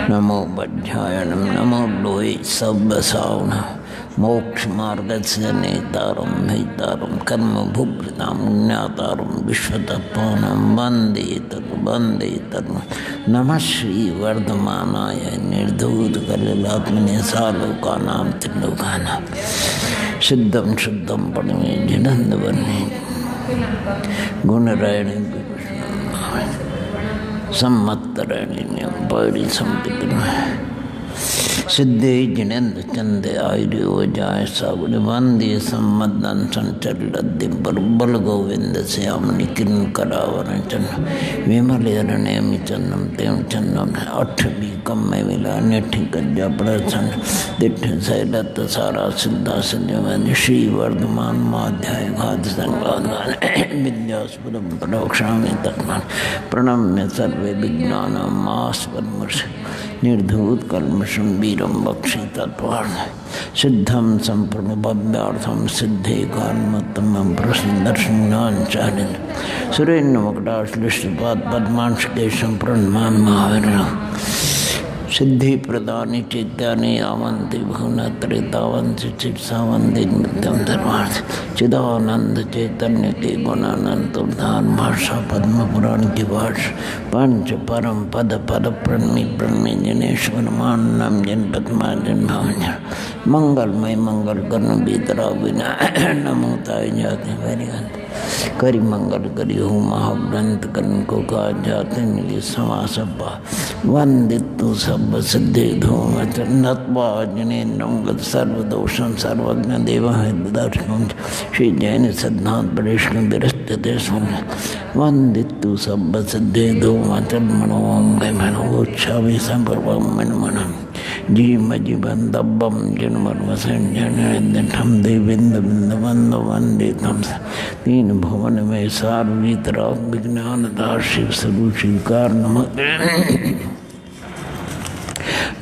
नमो बध्यायनम नमो लोहि सब्बसावण मोक्ष मार्ग से नेतारम भैतारम कर्म भुभृताम ज्ञातारम विश्वतत्वानां वंदे तनु नमः श्री वर्धमानाय निर्धूत कलिलात्मने सालोकानां त्रिलोकानां सिद्धं शुद्धं पणमे जिनंदवने गुणरायणे सम्मत्तरणीयं पौरी संपितम सिद्धे जिनेन्द्र चंदे आयुर्यो जाय सागुण वंदे सम्मदन संचलद्दि बल गोविंद श्याम निकिन करावरण चन्न विमलेरणेम चन्नम तेम चन्नम अठबी कम्मे मिला निठि कज्जा प्रसन्न दिठ शैलत सारा सिद्धा संयमन श्री वर्धमान माध्याय घात संगान विद्यास्पदम प्रोक्षामि तत्मान प्रणम्य सर्वे विज्ञानम मास्पन्मर्ष निर्धूत कल्मषं वीरं बक्षि तत्वार्थ सिद्धं संपूर्ण भव्यार्थं सिद्धे कालमत्तमं प्रसन्नदर्शनाचार्य सुरेन्द्र मकटाश्लिष्टपाद पद्मांशकेशं प्रणमामि महावीरं सिद्धि प्रदानि चैत्यानि यावन्ति भुवनत्रयतावन्ति चित्सावन्ति नित्यं धर्मार्थ चिदानंद चैतन्य के गुणानंद उद्धार भाषा पद्म पुराण की भाषा पंच परम पद पद प्रणमी जनेश्वर मानम जन पद्मा जन भावन मंगलमय मंगल कर्ण बीतरा बिना नमोताय जाते वरिगंत करी मंगल करी हो महाग्रंथ कर्ण को कहा जाते निधि समासपा वंदितु सब सिद्धि धूम नत्वा जनेन्द्रम सर्वदोषं सर्वज्ञ देव दर्शनम श्री जैन सिद्धांत वैष्णव विरस्ते वंदितु सब सिद्धि धूमचल मनोम मनोच्छावी संपर्वम मन मनम जी मजीवन दब्बम जनमर्वसन जनम देविंद बिंद बंद वंदे तम तीन भुवन में सार्वीत राग विज्ञान दास शिव स्वरूप शिवकार नमः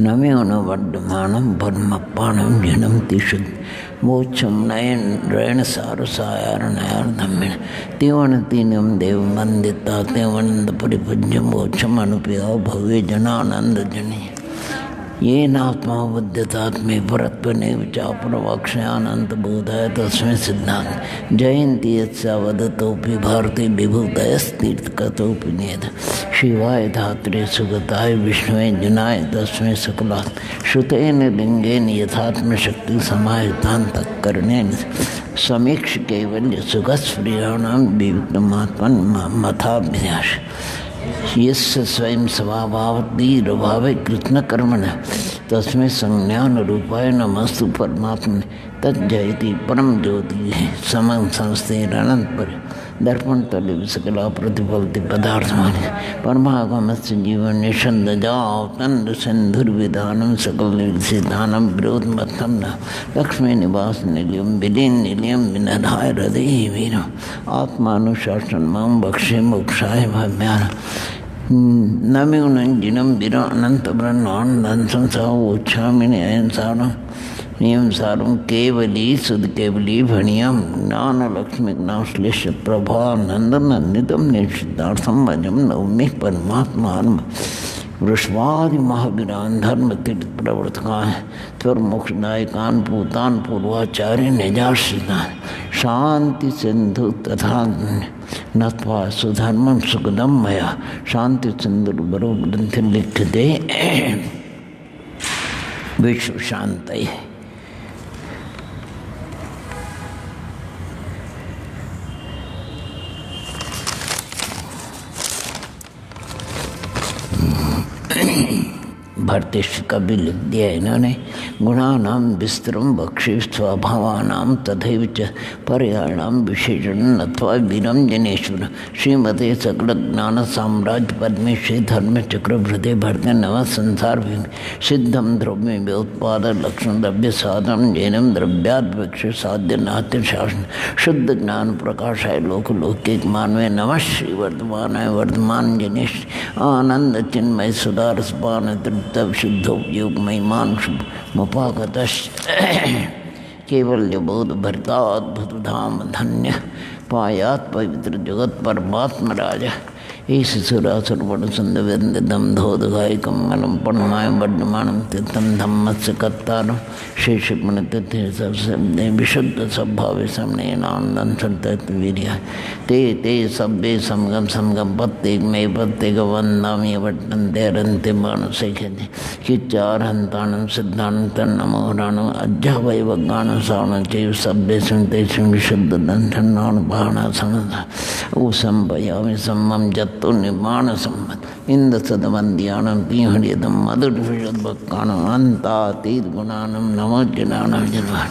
नम्यो न वर्धमानं ब्रह्मपाणं जनं तिषुद् मोक्षं नयन रण सारसायारणायार्धमेन तेवण तीनम देव वंदिता तेवनंद परिपूज्य मोक्षम अनुपया भव्य जनानंद जनि ये नात्मा बुद्धितात्मे परत्वने विचाप्रवक्ष्यानंत बोधाय तस्मै सिद्धांत जयंती यत्सावदतोपि भारती विभूतयस्तीर्थकतोपि नेद शिवाय धात्रे सुगताय विष्णुवे जनाय तस्मै सकलात् श्रुतेन लिंगेन यथात्मशक्ति समाहितान्तःकरणेन समीक्ष कैवल्य सुखस्प्रियाणां विविक्तमात्मन् मथाभ्यास यस्य स्वयं स्वभावतीरभावे कृष्णकर्मण तस्मै संज्ञान रूपाय नमस्तु परमात्मने तज्जयति परम ज्योति समं संस्थे अनंतपर दर्पण तले सकला प्रतिफलति पदार्थमानि परमागमस्य जीवन निषंद जाओ तंद सिंधुर्विधानम सकल निषिधानम विरोधमत्थम न लक्ष्मी निवास निलियम विलीन निलियम विनधाय हृदय वीरम आत्मानुशासन मम बक्षे मोक्षाय भव्यान नम्यो जिनम वीर अनंत ब्रह्मांड संसारोच्छामि न्यायसारम नियम सारम केवली सुद केवली भणियम ज्ञान लक्ष्मी ज्ञाश्लेष प्रभानंद नंदितम निश्चितार्थम भजम नवमी परमात्मान वृषवादि महावीरान धर्म तीर्थ प्रवर्तकान स्वर मोक्षदायकान पूतान पूर्वाचार्य निजाश्रितान शांति सिंधु तथा नत्वा सुधर्मम सुखदम मया शांति सिंधु बरो ग्रंथ लिख दे विश्व शांति भरतेश का भी लिख दिया इन्होंने गुणानां विस्तरम बक्षि स्वभावानां तथैव च पर्याणां विशेषण नत्वा वीरम जनेश्वर श्रीमते सकल ज्ञान साम्राज्य पद्मेश्वरी धर्म चक्र भृते भरते नव संसार सिद्धम द्रव्य व्योत्पाद लक्षण द्रव्य साधन जैनम द्रव्याद्वक्ष साध्य नाट्य शासन शुद्ध ज्ञान प्रकाशाय लोक लौकिक मानवे नमः श्री वर्धमानाय वर्धमान जनेश आनंद चिन्मय सुधारसपान तब शुद्धोपयोग महिमान मुपागत केवल्य बोध भरता अद्भुत धाम धन्य पायात पवित्र जगत परमात्मा राजा ईश्वरासुरपणसुन्दरवन्दनं धोदघायकमलं पण्माय वर्धमानं तीर्थं धम्मस्य कर्तारं शेषपुणतीर्थशब्दे विशुद्धस्वभावे समनेनानन्दं सन्ततवीर्याय ते ते सब्बे समगम समगम प्रत्येक में प्रत्येक वंदामि वर्तन्ते रन्ते मानसिकते किच्चारहन्तानं सिद्धान्तं नमोराणं अज्जावैवगानं सावनं चैव सब्बे सन्तेषु विशुद्धदन्थन्नानुभावनासनः ऊसंपयामि सम्मं जत्तु निर्माण सम्मत इंद्रसदवन्द्यानं तीहृदं मधुरविशुद्धभक्तानं अन्तातीतगुणानं नमो जनानां जनाः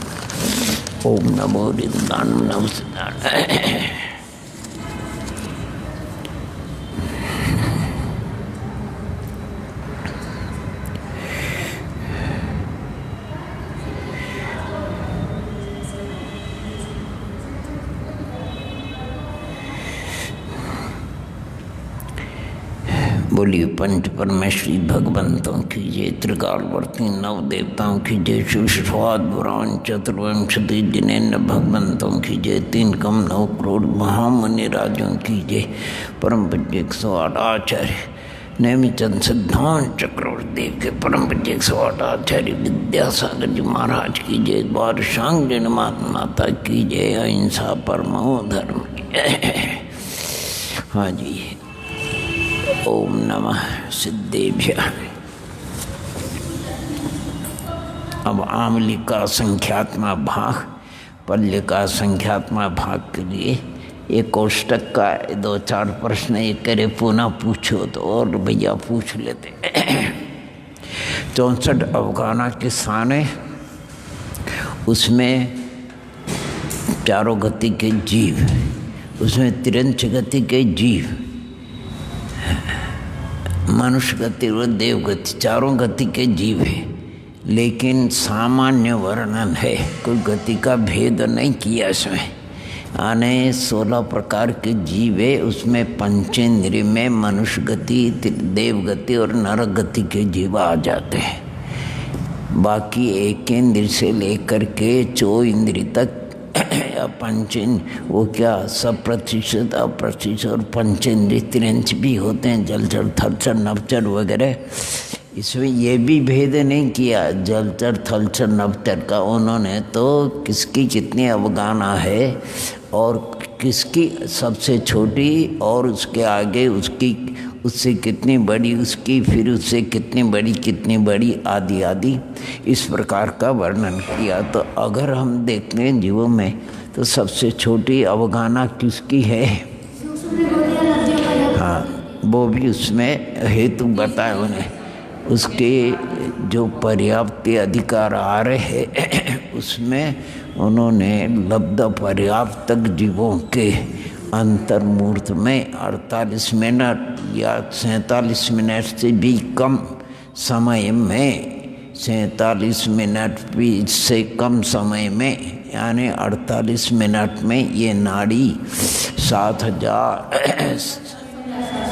ओम नमो रिदानं नमो सिद्धानं। बोलिए पंच परमेश्वरी भगवंतों की जय, त्रिकालवर्ती नव देवताओं की जय, शिवस्वाद बुरान चतुर्विंशति जिनेन्द्र भगवंतों की जय, 3 कम 9 करोड़ महामुनि राजों की जय, परम पूज्य 108 आचार्य नेमिचंद सिद्धांत चक्रवर्ती देव के परम पूज्य 108 आचार्य विद्यासागर जी महाराज की जय, बादशांग जन माता की जय, अहिंसा परमो धर्म की जय। हाँ जी, ओम नमः सिद्धेभ्यः। अब आमली का संख्यात्मक भाग, पल्य का संख्यात्मक भाग के लिए एक कोष्टक का 2-4 प्रश्न एक करे पुनः पूछो तो और भैया पूछ लेते। 64 अवगाना के साने, उसमें चारों गति के जीव, उसमें 53 गति के जीव, मनुष्य गति और देव गति, चारों गति के जीव है, लेकिन सामान्य वर्णन है, कोई गति का भेद नहीं किया इसमें। आने 16 प्रकार के जीव है, उसमें पंचेंद्रिय में मनुष्य गति, देव गति और नरक गति के जीव आ जाते हैं। बाकी एक इंद्रिय से लेकर के 4 इंद्रिय तक या पंचेंद्रिय, वो क्या सब प्रतिशत अप्रतिशत और पंचेंद्रिय 53 भी होते हैं, जलचर थलचर नभचर वगैरह। इसमें ये भी भेद नहीं किया जलचर थलचर नभचर का उन्होंने, तो किसकी कितनी अवगाना है और किसकी सबसे छोटी और उसके आगे उसकी उससे कितनी बड़ी, उसकी फिर उससे कितनी बड़ी आदि आदि, इस प्रकार का वर्णन किया। तो अगर हम देखते हैं जीवों में तो सबसे छोटी अवगाना किसकी है? हाँ, वो भी उसमें हेतु बताए उन्हें, उसके जो पर्याप्त अधिकार आ रहे हैं उसमें उन्होंने लब्ध पर्याप्त जीवों के अंतर्मूर्त में 48 मिनट या 47 मिनट से भी कम समय में, 47 मिनट भी से कम समय में, यानी 48 मिनट में ये नाड़ी 7000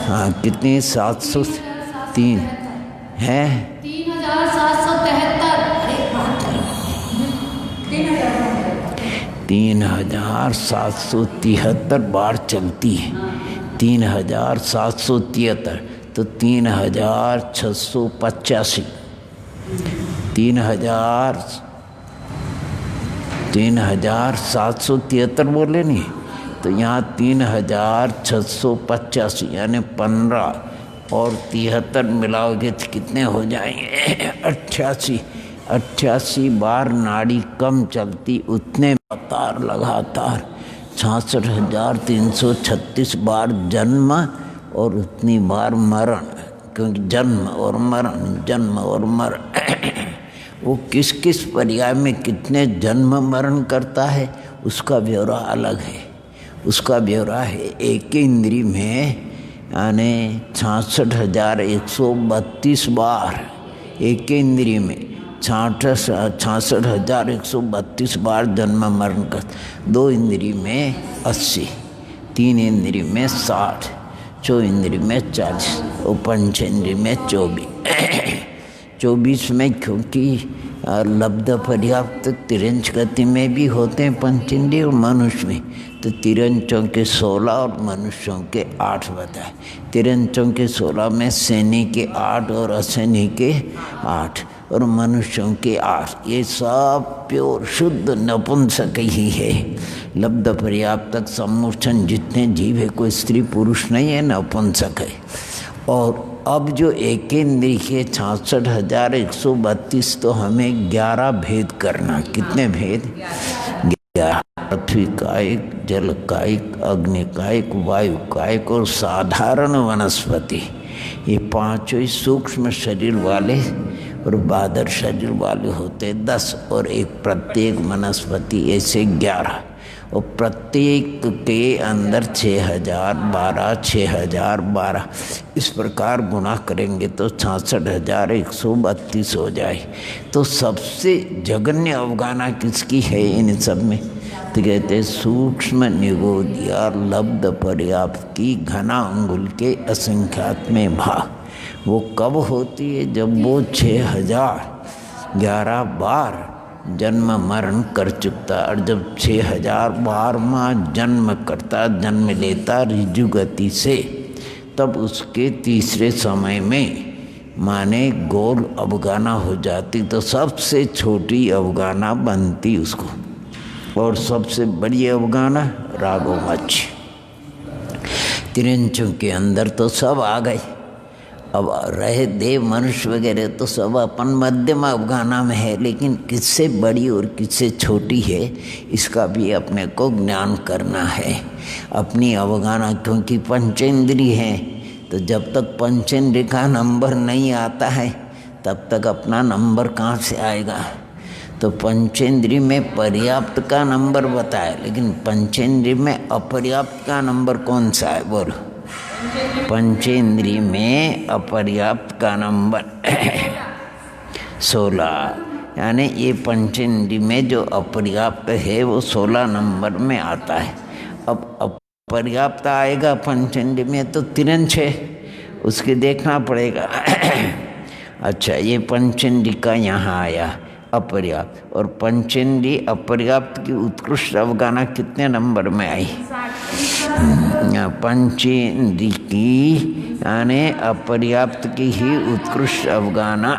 हाँ कितनी 703 है 3773 बार चलती है। 3773 तो 3685 3773 बोले नहीं, तो यहाँ 3685 यानी 15 और 73 मिलाओगे तो कितने हो जाएंगे? 88 बार नाड़ी कम चलती, उतने लगातार 66,336 बार जन्म और उतनी बार मरण, क्योंकि जन्म और मरण वो किस किस पर्याय में कितने जन्म मरण करता है उसका ब्यौरा अलग है। उसका ब्यौरा है एक इंद्रिय में, यानी 66,132 बार एक इंद्रिय में 66,132 बार जन्म मरण कर, 2 इंद्रिय में 80, 3 इंद्रिय में 60, 4 इंद्रिय में 40 और पंच इंद्रिय में 24 में, क्योंकि और लब्ध पर्याप्त तिरंच गति में भी होते हैं पंचेंद्रिय और मनुष्य में। तो तिरंचों के 16 और मनुष्यों के 8 बताए। तिरंचों के 16 में सैनी के 8 और असैनी के 8 और मनुष्यों के 8। ये सब प्योर शुद्ध नपुंसक ही है। लब्ध पर्याप्तक सम्मोचन जितने जीव है, कोई स्त्री पुरुष नहीं है, नपुंसक है। और अब जो एकेंद्रिय के 66,132 तो हमें 11 भेद करना। कितने भेद? 11। पृथ्वी कायिक, जल कायिक, अग्नि कायिक, वायु कायिक और साधारण वनस्पति, ये पांचों ही सूक्ष्म शरीर वाले और बादर शरीर वाले होते 10 और एक प्रत्येक वनस्पति, ऐसे 11। और प्रत्येक के अंदर 6,012 6,012 इस प्रकार गुणा करेंगे तो 66,132 हो जाए। तो सबसे जघन्य अवगाना किसकी है इन सब में? तो कहते हैं सूक्ष्म निगोदिया लब्ध पर्याप्त की घना अंगुल के असंख्यात्मय भाग। वो कब होती है? जब वो 6,011 बार जन्म मरण कर चुकता, और जब 6,012वां जन्म करता, जन्म लेता ऋजु गति से, तब उसके तीसरे समय में माने गोल अवगाना हो जाती। तो सबसे छोटी अवगाना बनती उसको, और सबसे बड़ी अवगाना रागोमच। तिरंचों के अंदर तो सब आ गए। अब रहे देव मनुष्य वगैरह तो सब अपन मध्यम अवगाना में है, लेकिन किससे बड़ी और किससे छोटी है इसका भी अपने को ज्ञान करना है। अपनी अवगाना, क्योंकि पंचेंद्रिय है, तो जब तक पंचेंद्रिय का नंबर नहीं आता है तब तक अपना नंबर कहाँ से आएगा? तो पंचेंद्रिय में पर्याप्त का नंबर बताया, लेकिन पंचेंद्रिय में अपर्याप्त का नंबर कौन सा है? बोलो। पंचेंद्रिय में अपर्याप्त का नंबर 16, यानी ये पंचेंद्रिय में जो अपर्याप्त है वो 16 नंबर में आता है। अब अपर्याप्त आएगा पंचेंद्रिय में तो तिरंच है, उसके देखना पड़ेगा। अच्छा, ये पंचेंद्रिय का यहाँ आया अपर्याप्त, और पंचेंद्रिय अपर्याप्त की उत्कृष्ट अवगाना कितने नंबर में आई? पंचेंद्रिय की यानी अपर्याप्त की ही उत्कृष्ट अवगाना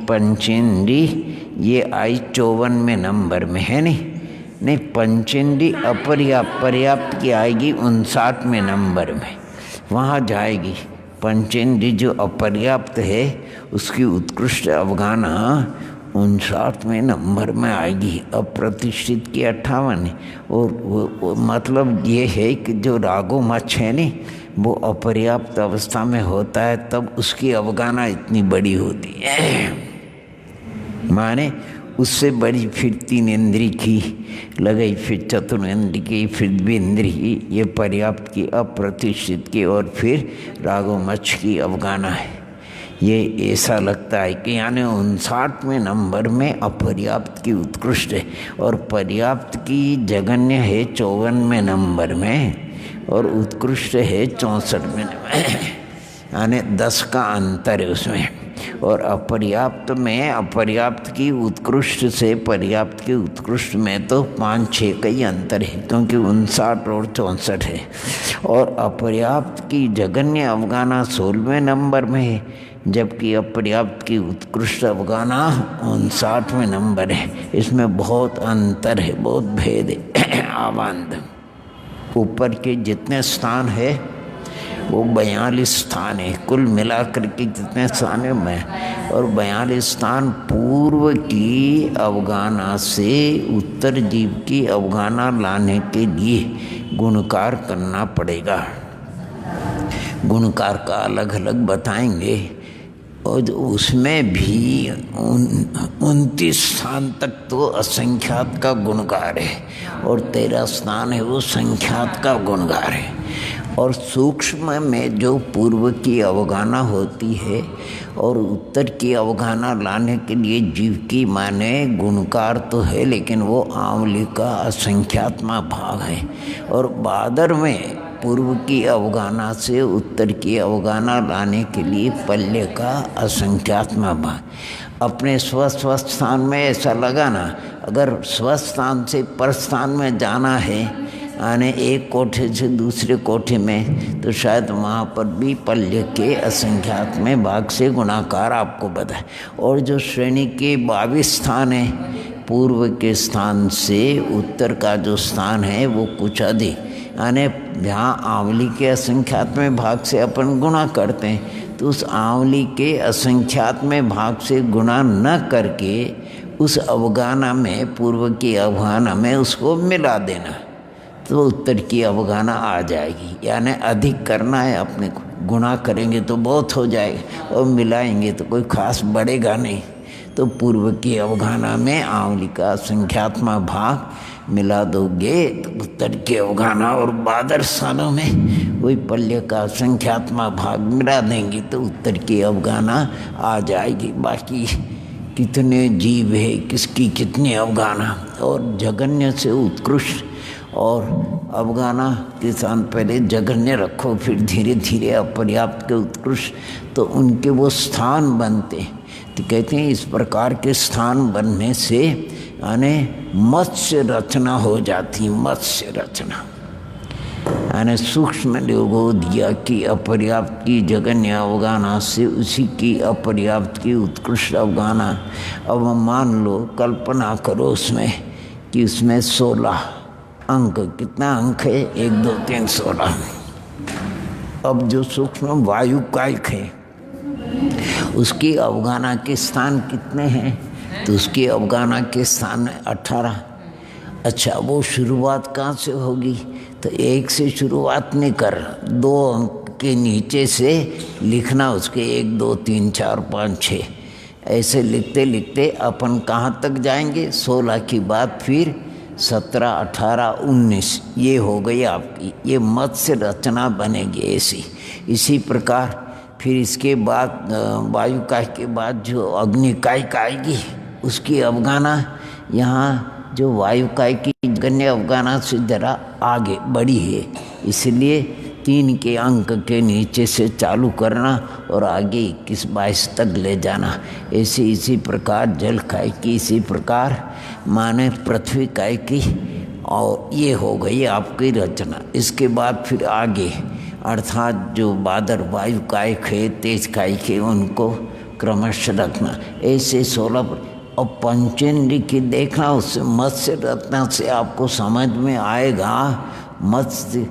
पंचेंद्रिय ये आई 54वें नंबर में है। नहीं पंचेंद्रिय पर्याप्त की आएगी 59वें नंबर में, वहाँ जाएगी। पंचेंद्रिय जो अपर्याप्त है उसकी उत्कृष्ट अवगाना 59वें नंबर में आएगी। अप्रतिष्ठित की 58। और वो मतलब ये है कि जो रागोमच है नहीं, वो अपर्याप्त अवस्था में होता है, तब उसकी अवगाना इतनी बड़ी होती है। माने उससे बड़ी फिर 3 इंद्रिय की लगाई, फिर चतुर्इंद्रिय की, फिर द्विइंद्रिय की, ये पर्याप्त की, अप्रतिष्ठित की, और फिर रागोमच की अवगाना है। ये ऐसा लगता है कि यानी 59वें नंबर में अपर्याप्त की उत्कृष्ट है, और पर्याप्त की जघन्य है 54वें नंबर में, और उत्कृष्ट है 64वें में, यानी 10 का अंतर है उसमें। और अपर्याप्त में अपर्याप्त की उत्कृष्ट से पर्याप्त की उत्कृष्ट में तो 5-6 का ही अंतर है, क्योंकि 59 और 64 है। और अपर्याप्त की जघन्य अवगाना 16वें नंबर में है, जबकि अपर्याप्त की उत्कृष्ट अवगाना 59वें नंबर है। इसमें बहुत अंतर है, बहुत भेद है। आवांद ऊपर के जितने स्थान है वो 42 स्थान है, कुल मिलाकर के जितने स्थान है मैं, और 42 स्थान पूर्व की अवगाना से उत्तर जीव की अवगाना लाने के लिए गुणकार करना पड़ेगा। गुणकार का अलग अलग बताएंगे, और उसमें भी 29 स्थान तक तो असंख्यात का गुणकार है, और 13 स्थान है वो संख्यात का गुणकार है। और सूक्ष्म में जो पूर्व की अवगाना होती है और उत्तर की अवगाना लाने के लिए जीव की माने गुणकार तो है, लेकिन वो आंवली का असंख्यात्मा भाग है। और बादर में पूर्व की अवगाहना से उत्तर की अवगाहना लाने के लिए पल्य का असंख्यात्मक भाग। अपने स्वस्थ स्थान में ऐसा लगाना, अगर स्वस्थ स्थान से पर स्थान में जाना है, यानी एक कोठे से दूसरे कोठे में, तो शायद वहाँ पर भी पल्य के असंख्यात्मक भाग से गुणाकार आपको बताए। और जो श्रेणी के 22 स्थान है, पूर्व के स्थान से उत्तर का जो स्थान है वो कुछ अधिक, यानी जहाँ आंवली के असंख्यात्मक भाग से अपन गुणा करते हैं, तो उस आंवली के असंख्यात्मक भाग से गुणा न करके उस अवगाहना में, पूर्व की अवगाहना में उसको मिला देना, तो उत्तर की अवगाहना आ जाएगी। यानी अधिक करना है अपने को, गुणा करेंगे तो बहुत हो जाएगा और मिलाएंगे तो कोई खास बढ़ेगा नहीं। तो पूर्व की अवगाहना में आंवली का संख्यात्मक भाग मिला दोगे तो उत्तर की अवगाहना, और बादर स्थानों में वही पल्य का संख्यात्मक भाग मिला देंगे तो उत्तर की अवगाहना आ जाएगी। बाकी कितने जीव है, किसकी कितनी अवगाहना, और जगन्य से उत्कृष्ट और अवगाहना के स्थान पहले जगन्य रखो, फिर धीरे धीरे अपर्याप्त के उत्कृष्ट, तो उनके वो स्थान बनते हैं। तो कहते हैं इस प्रकार के स्थान बनने से यानी मत्स्य रचना हो जाती, मत्स्य रचना यानी सूक्ष्म लोगो दिया कि अपर्याप्त की जगन्य अवगाहना से उसी की अपर्याप्त की उत्कृष्ट अवगाहना। अब मान लो, कल्पना करो उसमें कि उसमें 16 अंक, कितना अंक है, 1 2 3 16। अब जो सूक्ष्म वायु कायिक है उसकी अवगाहना के स्थान कितने हैं, तो उसकी अवगाहना के स्थान 18। अच्छा, वो शुरुआत कहाँ से होगी, तो 1 से शुरुआत नहीं कर, 2 अंक के नीचे से लिखना उसके 1 2 3 4 5 6, ऐसे लिखते लिखते अपन कहाँ तक जाएंगे, 16 की बात फिर 17 18 19, ये हो गई आपकी, ये मत्स्य रचना बनेगी ऐसी। इसी प्रकार फिर इसके बाद वायुकाय के बाद जो अग्निकाय आएगी उसकी अवगाहना, यहाँ जो वायुकाय की जगन्य अवगाहना से जरा आगे बढ़ी है, इसलिए 3 के अंक के नीचे से चालू करना और आगे 21 22 तक ले जाना। ऐसे इसी प्रकार जल काय की, इसी प्रकार माने पृथ्वी काय की, और ये हो गई आपकी रचना। इसके बाद फिर आगे अर्थात जो बादर वायु काय खे, तेज काय खे, उनको क्रमश रखना। ऐसे 16 और पंचेंद्री की देखना, उससे मत्स्य रत्ना से आपको समझ में आएगा मत्स्य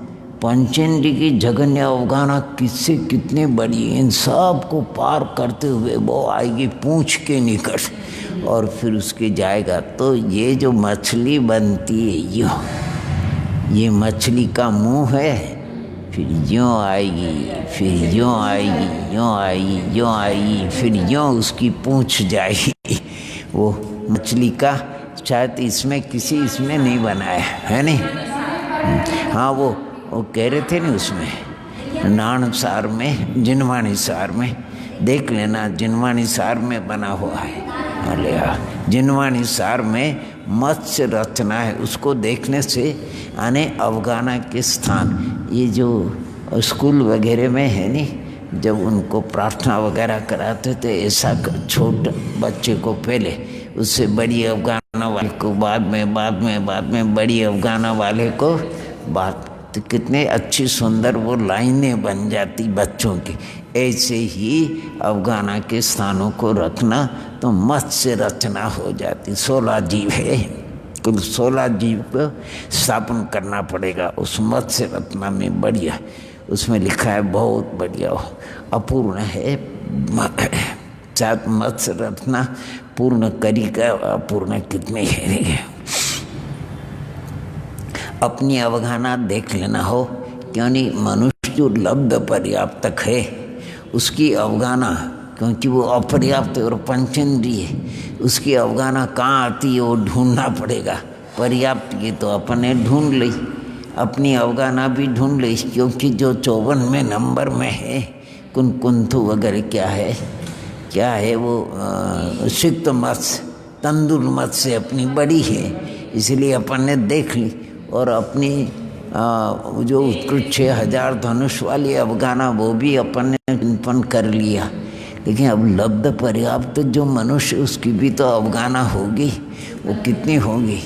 पंचेंद्री की जगन्य अवगाहना किससे कितने बड़ी, इन सब को पार करते हुए वो आएगी पूंछ के निकट, और फिर उसके जाएगा। तो ये जो मछली बनती है, ये मछली का मुंह है, फिर यूँ आएगी, फिर यूँ आएगी, यूँ आएगी, यूँ आएगी, फिर यूँ उसकी पूंछ जाएगी। वो मछली का शायद इसमें किसी इसमें नहीं बनाया है, नहीं। हाँ, वो कह रहे थे ना, उसमें नान सार में, जिनवाणी सार में देख लेना, जिनवाणी सार में बना हुआ है। अरे जिनवाणी सार में मत्स्य रचना है, उसको देखने से आने अवगाहना के स्थान, ये जो स्कूल वगैरह में है नहीं, जब उनको प्रार्थना वगैरह कराते थे, ऐसा छोटे बच्चे को पहले, उससे बड़ी अवगाहना वाले को बाद में बड़ी अवगाहना वाले को बात, तो कितने अच्छी सुंदर वो लाइनें बन जाती बच्चों की। ऐसे ही अवगाहना के स्थानों को रखना तो मत्स्य रचना हो जाती। 16 जीव है, कुल 16 जीव को स्थापन करना पड़ेगा उस मत्स्य रचना में। बढ़िया उसमें लिखा है, बहुत बढ़िया, अपूर्ण है, सात मत्स्य रचना पूर्ण करी का, अपूर्ण कितने है। अपनी अवगाहना देख लेना हो, क्यों नहीं, मनुष्य जो लब्ध पर्याप्तक है उसकी अवगाहना, क्योंकि वो अपर्याप्त और पंचेंद्रिय है, उसकी अवगाहना कहाँ आती है वो ढूंढना पड़ेगा। पर्याप्त की तो अपने ढूंढ ली, अपनी अवगाहना भी ढूंढ ली, क्योंकि जो 54 में नंबर में है कुंथु वगैरह क्या है वो सिक्त मत्स्य, तंदुर मत्स्य अपनी बड़ी है, इसलिए अपन ने देख ली और अपनी जो उत्कृष्ट 6000 धनुष वाली अफगाना वो भी अपन ने चिंतन कर लिया, लेकिन अब लब्ध पर्याप्त जो मनुष्य उसकी भी तो अफगाना होगी, वो कितनी होगी?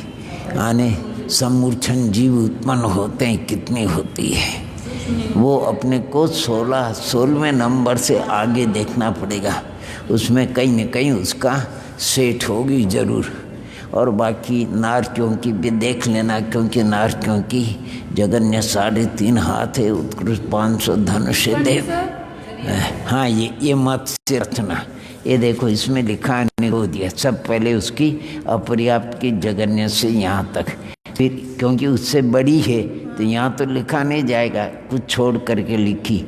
आने समूर्छन जीव उत्पन्न होते हैं, कितनी होती है? वो अपने को 16वें नंबर से आगे देखना पड़ेगा, उसमें कहीं न कहीं उसका सेठ होगी ज़रूर। और बाकी नारकियों की भी देख लेना, क्योंकि नारकियों की जगन्य 3.5 हाथ है, उत्कृष्ट 500 धनुष देव। हाँ, ये मत्स्य रचना, ये देखो इसमें लिखा है निगोदिया, सब पहले उसकी अपर्याप्त की जगन्य से यहाँ तक, फिर क्योंकि उससे बड़ी है तो यहाँ तो लिखा नहीं जाएगा, कुछ छोड़ करके लिखी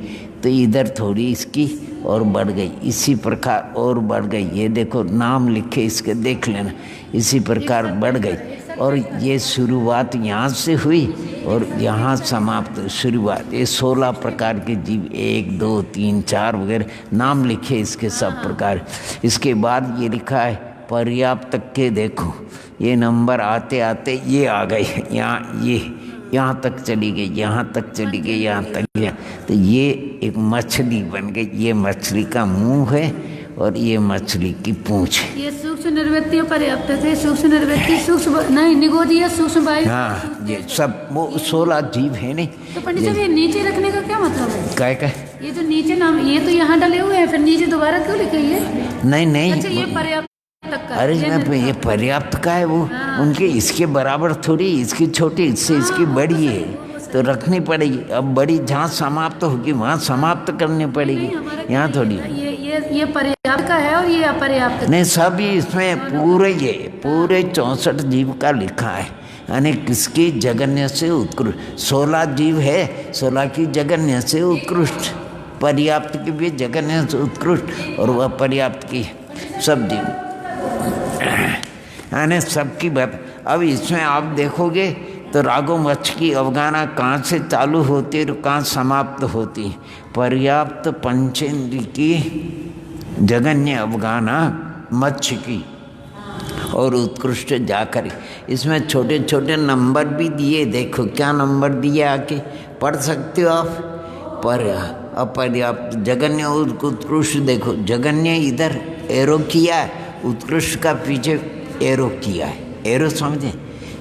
तो इधर थोड़ी इसकी और बढ़ गई, इसी प्रकार और बढ़ गई। ये देखो नाम लिखे इसके, देख लेना, इसी प्रकार बढ़ गई। और ये शुरुआत यहाँ से हुई और यहाँ समाप्त शुरुआत। ये 16 प्रकार के जीव, 1 2 3 4 वगैरह नाम लिखे इसके सब प्रकार। इसके बाद ये लिखा है पर्याप्त तक के, देखो ये नंबर आते आते ये आ गए, यहाँ तक चली गई, यहाँ तक चली गई, यहाँ तक गया, तो ये एक मछली बन गई। ये मछली का मुंह है और ये मछली की पूंछ है। ये सूक्ष्म निर्वृत्ति पर्याप्त थे, सूक्ष्म निर्वृत्ति सूक्ष्म नहीं निगोदिया सूक्ष्म वायु। हाँ, ये सब वो 16 जीव है नहीं। तो पंडित साहब ये नीचे रखने का क्या मतलब है? क्या ये जो नीचे नाम, ये तो यहाँ डले हुए हैं, फिर नीचे दोबारा क्यों लिखे ये? नहीं अच्छा, ये पर्याप्त तक का। अरे ये पर्याप्त का है, वो उनके इसके बराबर थोड़ी, इसकी छोटी, इससे इसकी बड़ी है तो रखनी पड़ेगी। अब बड़ी जहाँ समाप्त होगी वहाँ समाप्त करनी पड़ेगी, यहाँ थोड़ी। ये पर्याप्त का है और ये अपर्याप्त नहीं, सभी इसमें पूरे 64 जीव का लिखा है, यानी किसकी जगन्य से उत्कृष्ट। 16 जीव है, 16 की जगन्य से उत्कृष्ट, पर्याप्त की भी जगन्य से उत्कृष्ट और वह पर्याप्त की सब जीव, यानी सबकी बात। अब इसमें आप देखोगे तो रागो मच्छ की अवगाना कहाँ से चालू होती है और कहाँ समाप्त होती है? पर्याप्त पंचेंद्र की जगन्य अवगाना मच्छ की और उत्कृष्ट जाकर। इसमें छोटे छोटे नंबर भी दिए, देखो क्या नंबर दिए, आके पढ़ सकते हो आप। अपर्याप्त जगन्य उत्कृष्ट, देखो जगन्य इधर एरो किया है, उत्कृष्ट का पीछे एरो किया है, एरो समझे,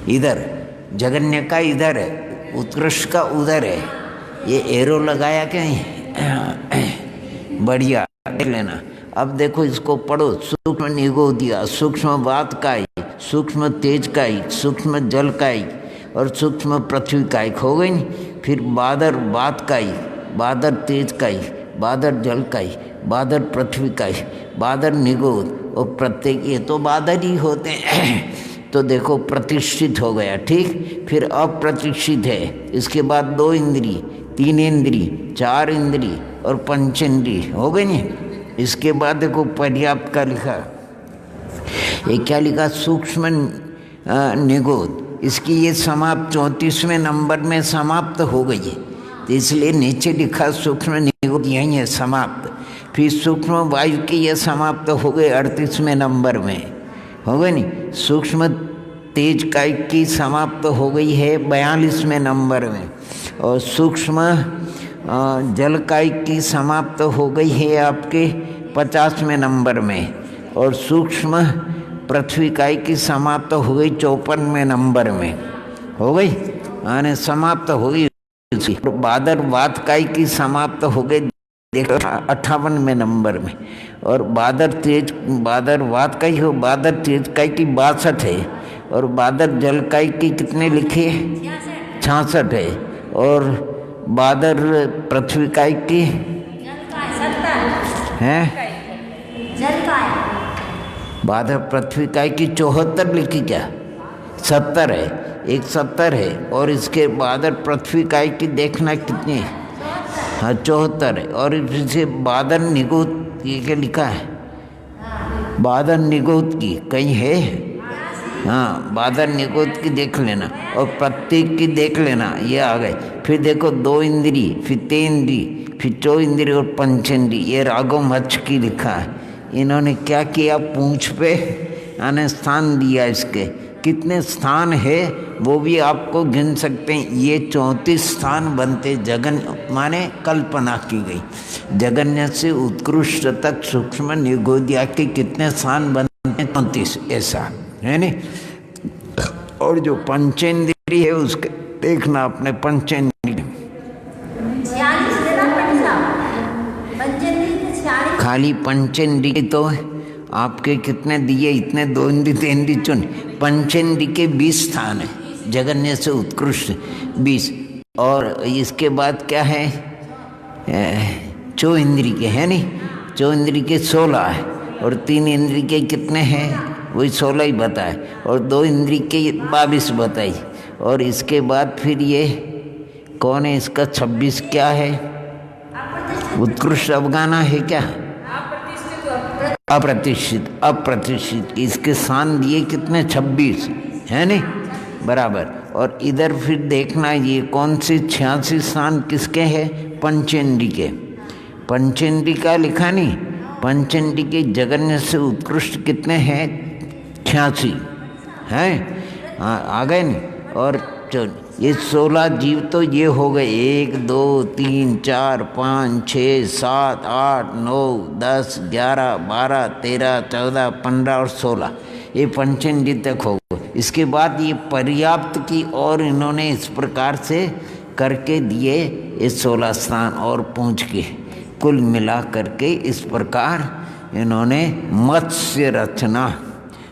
इधर जगन्य का इधर है, उत्कृष्ट का उधर है, ये एरो लगाया कहीं, बढ़िया देख लेना। अब देखो इसको पढ़ो, सूक्ष्म निगोदिया, सूक्ष्म वात काई, सूक्ष्म तेज काई, सूक्ष्म जल काई और सूक्ष्म पृथ्वी काई हो गई। फिर बादर वात काई, बादर तेज काई, बादर जल काई, बादर पृथ्वी काई, बादर निगोद और प्रत्येक, ये तो बादर ही होते हैं। तो देखो प्रतिष्ठित हो गया, ठीक। फिर अप्रतिष्ठित है, इसके बाद 2 इंद्री, 3 इंद्री, 4 इंद्री और 5 इंद्री हो गई नहीं। इसके बाद देखो पर्याप्त का लिखा, ये क्या लिखा, सूक्ष्म निगोद, इसकी ये समाप्त 34वें नंबर में समाप्त हो गई है, तो इसलिए नीचे लिखा सूक्ष्म निगोद, यही है समाप्त। फिर सूक्ष्म वायु की ये समाप्त हो गए 38वें नंबर में, हो गई नहीं। सूक्ष्म तेज काई की समाप्त हो गई है 42वें नंबर में, और सूक्ष्म जल काई की समाप्त हो गई है आपके 50वें नंबर में, और सूक्ष्म पृथ्वी काई की समाप्त हो गई 54वें नंबर में, हो गई, यानी समाप्त हो गई। बादर वात काई की समाप्त हो गई देखो 58वें नंबर में, और बादर वात काई हो, बादर तेज काई की 62 है, और बादर जल काई की कितने लिखे, 66 है, और बादर पृथ्वी काई की हैं, बादर पृथ्वी काई की 74 लिखी, क्या 70 है, एक 70 है, और इसके बादर पृथ्वी काई की देखना कितनी है, हाँ 74 है। और इसे बादर निगोद ये क्या लिखा है, बादर निगोद की कहीं है, हाँ बादर निगोद की देख लेना, और प्रत्येक की देख लेना, ये आ गए। फिर देखो 2 इंद्री, फिर 3 इंद्री, फिर 4 इंद्री और 5 इंद्री, ये रागो मच्छ की लिखा है। इन्होंने क्या किया, पूंछ पे यानी स्थान दिया, इसके कितने स्थान है वो भी आपको गिन सकते हैं। ये 34 स्थान बनते, जगन माने कल्पना की गई। जगन्य से उत्कृष्ट तक सूक्ष्म निगोदिया के कितने स्थान बनते हैं? 34, ऐसा है नहीं। और जो पंचेंद्रिय है उसके देखना अपने पंचेंद्रिय, खाली पंचेंद्रिय तो आपके कितने दिए, इतने 2 इंद्रिय 3 इंद्रिय चुन, पंचेंद्रिय के 20 स्थान है, जगन्य से उत्कृष्ट 20। और इसके बाद क्या है, चौ इंद्रिय के है नहीं, चौ इंद्रिय के 16 है, और 3 इंद्रिय के कितने हैं, वही 16 ही बताए, और 2 इंद्रिय के 22 बताई। और इसके बाद फिर ये कौन है, इसका 26 क्या है, उत्कृष्ट अवगाना है क्या, अप्रतिष्ठित, अप्रतिष्ठित, इसके स्थान दिए कितने, 26 है नहीं, बराबर। और इधर फिर देखना ये कौन से 86 स्थान किसके हैं, पंचेंद्रिय के। पंचेंद्रिय का लिखा नहीं, पंचेंद्रिय के जगन्य से उत्कृष्ट कितने हैं, 86 हैं, आ गए नहीं। और ये 16 जीव तो ये हो गए, 1 2 3 4 5 6 7 8 9 10 11 12 13 14 15 और 16, ये पंचेंद्रिय तक हो गए। इसके बाद ये पर्याप्त की और इन्होंने इस प्रकार से करके दिए ये 16 स्थान, और पहुँच के कुल मिला करके इस प्रकार इन्होंने मत्स्य रचना,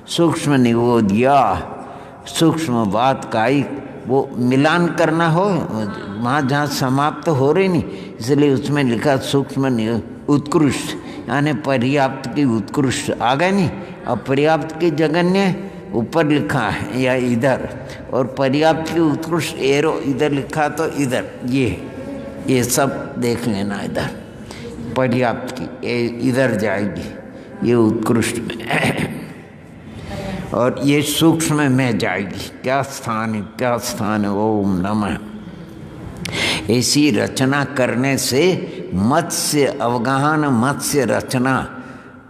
सूक्ष्म निगोदिया, सूक्ष्म बात कायिक, वो मिलान करना हो वहाँ जहाँ समाप्त हो रही नहीं, इसलिए उसमें लिखा सूक्ष्म उत्कृष्ट, यानी पर्याप्त की उत्कृष्ट आ गए नहीं। अपर्याप्त की जगन्य ऊपर लिखा है या इधर, और पर्याप्त की उत्कृष्ट एरो इधर लिखा तो इधर, ये सब देख लेना। इधर पर्याप्त की इधर जाएगी, ये उत्कृष्ट में, और ये सूक्ष्म में जाएगी। क्या स्थान है, क्या स्थान है, ओम नमः। ऐसी रचना करने से मत्स्य अवगाहन, मत्स्य रचना,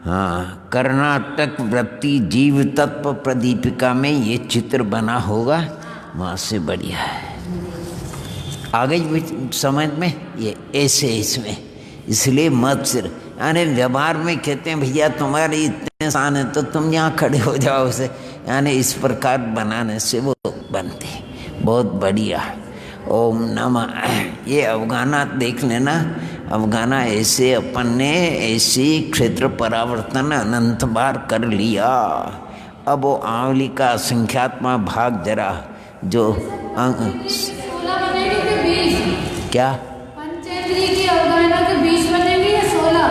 हाँ, कर्नाटक वृत्ति जीव तत्व प्रदीपिका में ये चित्र बना होगा, वहाँ से बढ़िया है। आ गई समझ में, ये ऐसे इसमें, इसलिए मत्स्य, यानी व्यवहार में कहते हैं भैया तुम्हारे इतने स्थान है तो तुम यहाँ खड़े हो जाओ उसे, यानी इस प्रकार बनाने से वो बनते, बहुत बढ़िया। ओम नमः। ये अवगाना देख लेना, अवगाना ऐसे अपन ने ऐसी क्षेत्र परावर्तन अनंत बार कर लिया। अब वो आंवली का संख्यात्मक भाग जरा जो क्या पंचेंद्रिय के अवगाना के 20 बनेंगे या 16?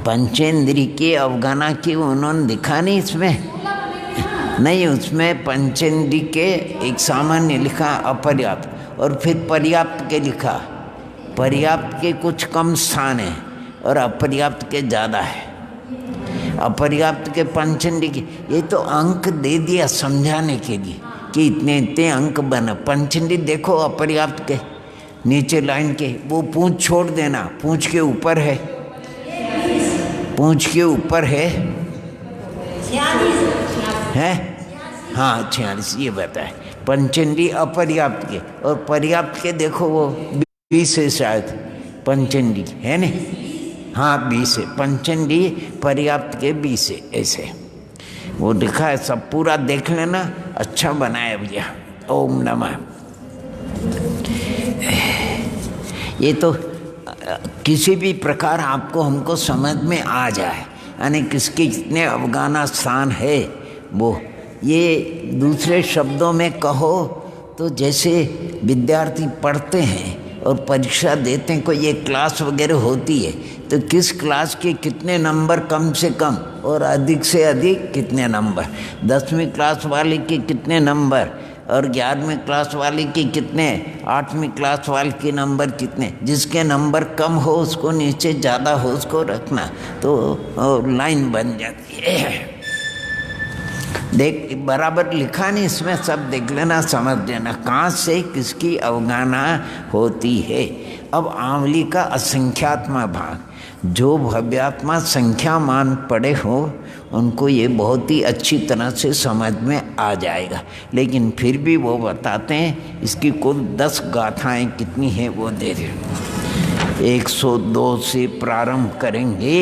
पंचेंद्रिय के अवगाना की उन्होंने दिखा नहीं इसमें, नहीं, उसमें पंचेंद्रिय के एक सामान्य लिखा अपर्याप्त, और फिर पर्याप्त के लिखा। पर्याप्त के कुछ कम स्थान है और अपर्याप्त के ज़्यादा है। अपर्याप्त के पंचेंद्रिय के ये तो अंक दे दिया समझाने के लिए कि इतने इतने अंक बना। पंचेंद्रिय देखो अपर्याप्त के नीचे लाइन के, वो पूंछ छोड़ देना, पूंछ के ऊपर है, पूंछ के ऊपर है हाँ 46, ये बताए। पंचेंद्रिय अपर्याप्त के, और पर्याप्त के देखो वो 20 है शायद, पंचेंद्रिय है नहीं, हाँ 20 है, पंचेंद्रिय पर्याप्त के 20 है, ऐसे वो लिखा है। सब पूरा देख लेना, अच्छा बनाया भैया। ओम नमः। ये तो किसी भी प्रकार आपको हमको समझ में आ जाए, यानी किसके कितने अवगाना स्थान है वो। ये दूसरे शब्दों में कहो तो जैसे विद्यार्थी पढ़ते हैं और परीक्षा देते हैं, कोई एक क्लास वगैरह होती है तो किस क्लास के कितने नंबर कम से कम और अधिक से अधिक कितने नंबर, 10वीं क्लास वाले के कितने नंबर और 11वीं क्लास वाले के कितने, 8वीं क्लास वाले के नंबर कितने। जिसके नंबर कम हो उसको नीचे, ज़्यादा हो उसको रखना, तो लाइन बन जाती है। देख बराबर लिखा नहीं इसमें, सब देख लेना, समझ लेना कहाँ से किसकी अवगाना होती है। अब आंवली का असंख्यात्मा भाग, जो भव्यात्मा संख्यामान पड़े हो उनको ये बहुत ही अच्छी तरह से समझ में आ जाएगा। लेकिन फिर भी वो बताते हैं इसकी कुल 10 गाथाएं कितनी हैं वो दे रहे। 102 से प्रारंभ करेंगे।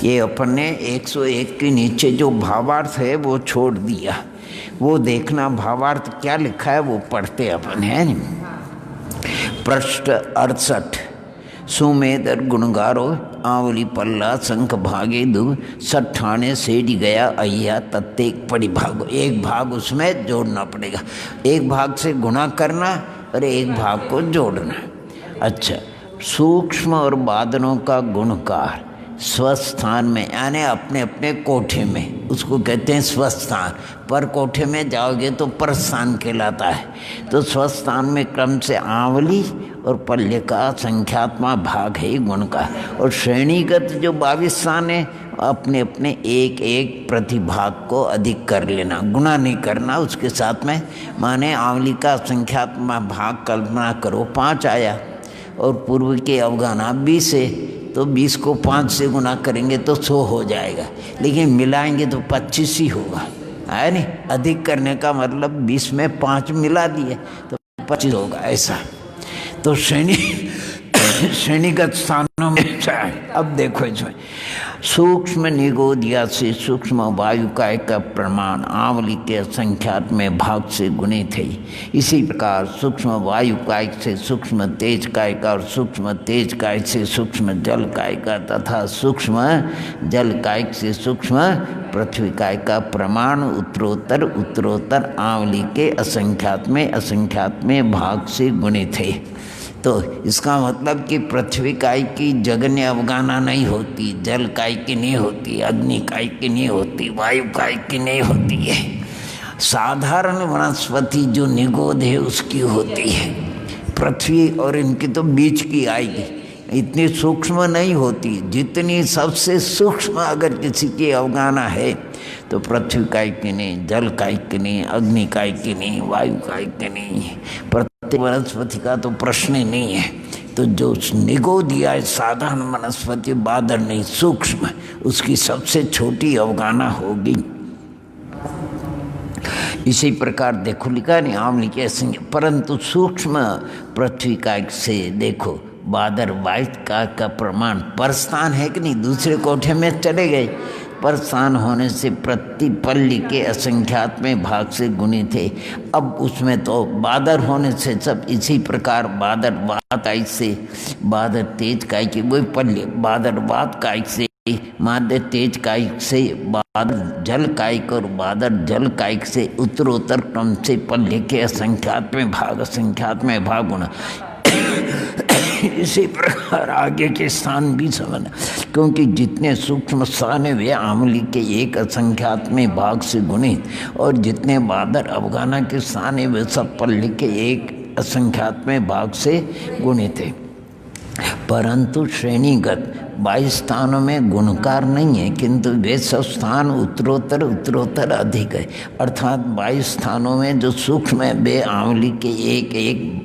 ये अपन ने 101 के नीचे जो भावार्थ है वो छोड़ दिया, वो देखना भावार्थ क्या लिखा है वो पढ़ते अपन है। पृष्ठ 68 सुमेदर गुणगारो आंवली पल्ला शंख भागे दु सठाने सेठ गया अय्या तत्तेक पड़ी भागो। एक भाग उसमें जोड़ना पड़ेगा, एक भाग से गुणा करना और एक भाग को जोड़ना। अच्छा, सूक्ष्म और बादलों का गुणकार स्वस्थान में यानी अपने अपने कोठे में, उसको कहते हैं स्वस्थान। पर कोठे में जाओगे तो परस्थान कहलाता है। तो स्वस्थान में क्रम से आंवली और पल्ले का संख्यात्मा भाग है गुण का, और श्रेणीगत जो 22 स्थान है अपने अपने एक एक प्रतिभाग को अधिक कर लेना, गुणा नहीं करना उसके साथ में। माने आंवली का संख्यात्मा भाग कल्पना करो 5 आया और पूर्व के अवगाना 20 है, तो 20 को 5 से गुना करेंगे तो 100 हो जाएगा, लेकिन मिलाएंगे तो 25 ही होगा, है नहीं। अधिक करने का मतलब 20 में 5 मिला दिए तो 25 होगा, ऐसा। तो श्रेणीगत स्थानों में अब देखो इसमें सूक्ष्म निगोदिया से सूक्ष्म वायुकाय का प्रमाण आंवली के संख्यात में भाग से गुणित है। इसी प्रकार सूक्ष्म वायुकाय से सूक्ष्म तेज काय का और सूक्ष्म तेज काय से सूक्ष्म जल काय का तथा सूक्ष्म जल काय से सूक्ष्म पृथ्वी काय का प्रमाण उत्तरोत्तर उत्तरोत्तर आंवली के असंख्यात में भाग से गुणित है। तो इसका मतलब कि पृथ्वी काय की जगन्य अवगाना नहीं होती, जल काय की नहीं होती, अग्नि काय की नहीं होती, वायु काय की नहीं होती है। साधारण वनस्पति जो निगोद है उसकी होती है। पृथ्वी और इनकी तो बीच की आएगी, इतनी सूक्ष्म नहीं होती। जितनी सबसे सूक्ष्म अगर किसी की अवगाना है तो पृथ्वी काय की नहीं, जल काय की नहीं, अग्नि काय की नहीं, वायु काय की नहीं, प्रत्येक वनस्पति का तो प्रश्न ही नहीं है। तो जो निगोदिया है साधारण वनस्पति बादर नहीं सूक्ष्म, उसकी सबसे छोटी अवगाना होगी। इसी प्रकार देखो लिखा नहीं आंवली के संग, परंतु सूक्ष्म पृथ्वी काय से देखो बादर वायु का प्रमाण परस्थान है कि नहीं, दूसरे कोठे में चले गए। परस्थान होने से प्रतिपल्ली के असंख्यात में भाग से गुणित थे। अब उसमें तो बादर होने से सब इसी प्रकार बादर वात आई से बादर तेज काय की वही पल्ले, बादर वात काय से मादे तेज काय से बादर जल कायिक और बादर जल कायिक से उत्तरोत्तर क्रम से पल्ले के असंख्यात में भाग गुणा। इसी प्रकार आगे के स्थान भी समझना, क्योंकि जितने सूक्ष्म स्थान है वे आंवली के एक असंख्यात में भाग से गुणित, और जितने बादर अवगाना के स्थान है वे सब पल्ले के एक असंख्यात में भाग से गुणित है। परंतु श्रेणीगत 22 स्थानों में गुणकार नहीं है, किंतु वे सब स्थान उत्तरोत्तर अधिक है। अर्थात 22 स्थानों में जो सूक्ष्म है वे आंवली के एक एक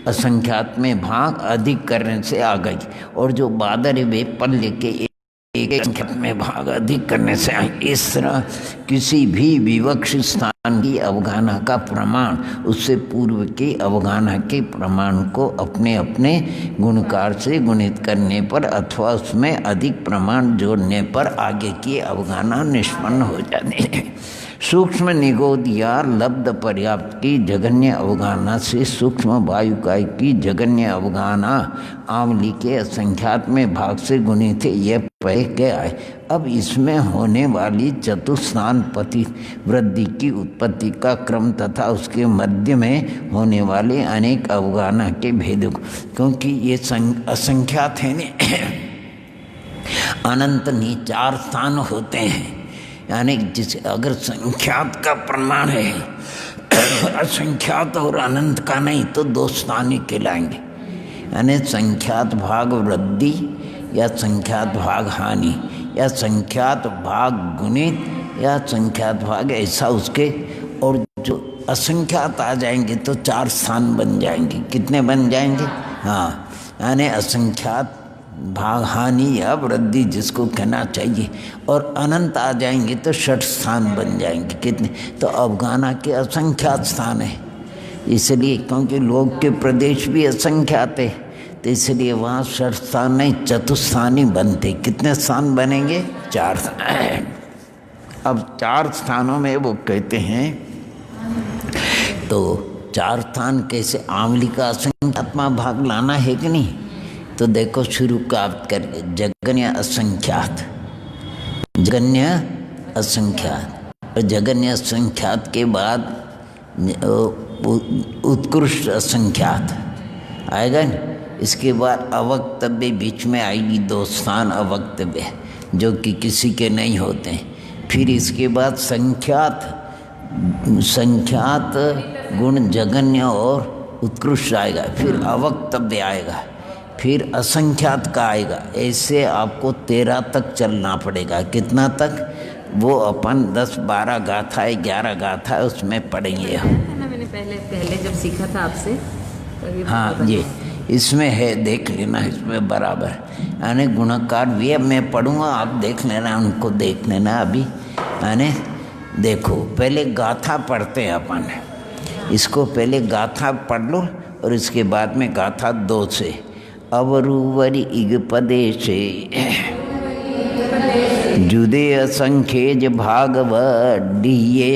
असंख्यात में भाग अधिक करने से आ गई, और जो बादर है वे पल्ले के एक संख्यात में भाग अधिक करने से आए। इस तरह किसी भी विवक्षित स्थान की अवगाना का प्रमाण उससे पूर्व के अवगाना के प्रमाण को अपने अपने गुणकार से गुणित करने पर अथवा उसमें अधिक प्रमाण जोड़ने पर आगे की अवगाना निष्पन्न हो जाती है। सूक्ष्म निगोद या लब्ध पर्याप्त की जगन्य अवगाना से सूक्ष्म वायुकाय की जगन्य अवगाना आंवली के असंख्यात में भाग से गुणित थे, यह पह गया है। अब इसमें होने वाली चतुस्थान पति वृद्धि की उत्पत्ति का क्रम तथा उसके मध्य में होने वाले अनेक अवगाना के भेद, क्योंकि ये असंख्यात है ने अनंत नहीं 4 स्थान होते हैं, यानी जिस अगर संख्यात का प्रमाण है असंख्यात और अनंत का नहीं तो 2 स्थान ही कहलाएंगे। यानी संख्यात भाग वृद्धि या संख्यात भाग हानि या संख्यात भाग गुणित या संख्यात भाग ऐसा उसके। और जो असंख्यात आ जाएंगे तो 4 स्थान बन जाएंगे। कितने बन जाएंगे? हाँ, यानी असंख्यात भाग हानि या वृद्धि जिसको कहना चाहिए। और अनंत आ जाएंगे तो 6 स्थान बन जाएंगे। कितने? तो अफगाना के असंख्यात स्थान है, इसलिए क्योंकि लोग के प्रदेश भी असंख्यात है, तो इसलिए वहाँ 6 स्थान नहीं, चतुस्थानी बनते। कितने स्थान बनेंगे? 4 स्थान। अब 4 स्थानों में वो कहते हैं, तो 4 स्थान कैसे? आंवली का असंख्यात्मा भाग लाना है कि नहीं? तो देखो शुरू का करके जगन्य असंख्यात, जगन्य असंख्यात, और जगन्य असंख्यात के बाद उत्कृष्ट असंख्यात आएगा न। इसके बाद अवक्तव्य बीच में आएगी, 2 स्थान अवक्तव्य जो कि किसी के नहीं होते हैं। फिर इसके बाद संख्यात, संख्यात गुण जगन्य और उत्कृष्ट आएगा, फिर अवक्तव्य आएगा, फिर असंख्यात का आएगा। ऐसे आपको 13 तक चलना पड़ेगा। कितना तक? वो अपन 10 12 गाथा है, 11 गाथा है, उसमें पढ़ेंगे हम। मैंने पहले जब सीखा था आपसे। हाँ, ये इसमें है, देख लेना इसमें बराबर। यानी गुणकार भी अब मैं पढ़ूँगा, आप देख लेना, उनको देख लेना। अभी यानी देखो, पहले गाथा पढ़ते हैं अपन। इसको पहले गाथा पढ़ लो और इसके बाद में गाथा 2 से। अवरुवरि इग पदेशे जुदे असंख्येज भागवडीये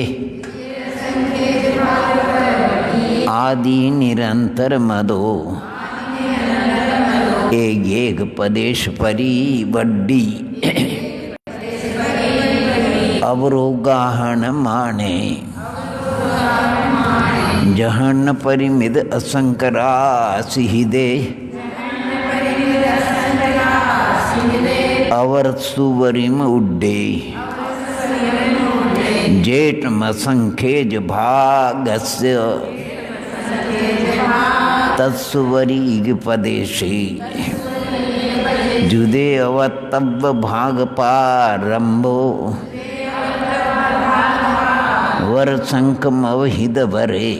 आदि निरंतर मदो एक पदेश परिवड्डी अवरोगाहन माने जहन परिमिद असंकरासिदे अवर सुवरिम उड्डे जेठ मसंखेज भागस्य तत्सुवरी पदेशे जुदे अवतब्ब भाग पारंभो वर संकम अवहिद भरे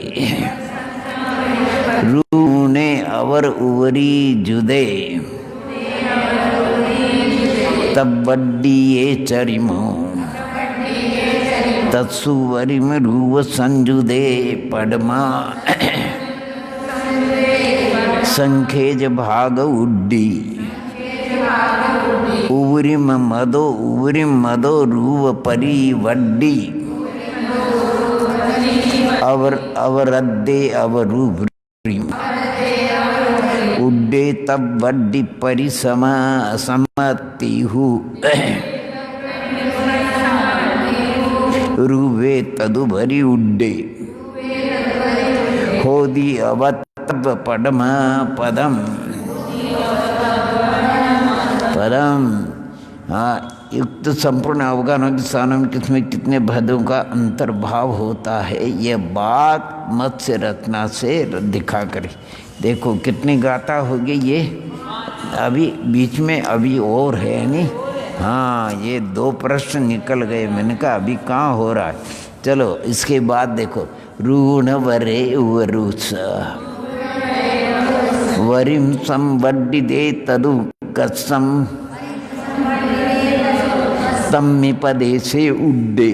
रूने अवर उवरी जुदे तब बड्डी ये चरिमो तत्सुवरिम रूव संजुदे पद्मा संखेज भाग उड्डी उवरिम मदो रूव परिवड्डी अवरद्दे अवरूपरी उड्डे तब वड्डी परिसमा सम्मति हु रूवे तदुभरी उड्डे होदी अवतब पद्म पदम परम। हाँ, युक्त संपूर्ण अवगानों के स्थानों में किसमें कितने भदों का अंतर्भाव होता है, ये बात मत्स्य रत्ना से दिखा करे। देखो कितनी गाथा होगी ये। अभी बीच में अभी और है नहीं। हाँ, ये 2 प्रश्न निकल गए। मैंने कहा अभी कहाँ हो रहा है। चलो इसके बाद देखो, ऋण वरे वरुस वरिम संवड्डी दे तदु कसम तम्मि पदेशे उड्डे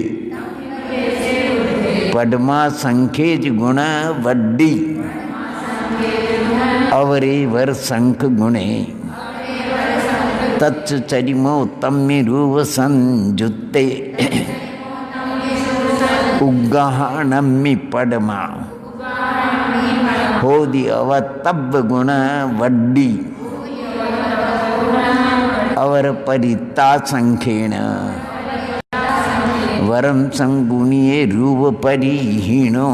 पद्मा संखेज गुण वड्डी अवरे वर संख गुणे तच्च चरिमो तम्मि रूव संजुत्ते उग्गाहनम्मि पद्मा होदि अवतब्ब गुण वड्डी अवर परिता संखेण वरम संगुणिये रूप परिहीणो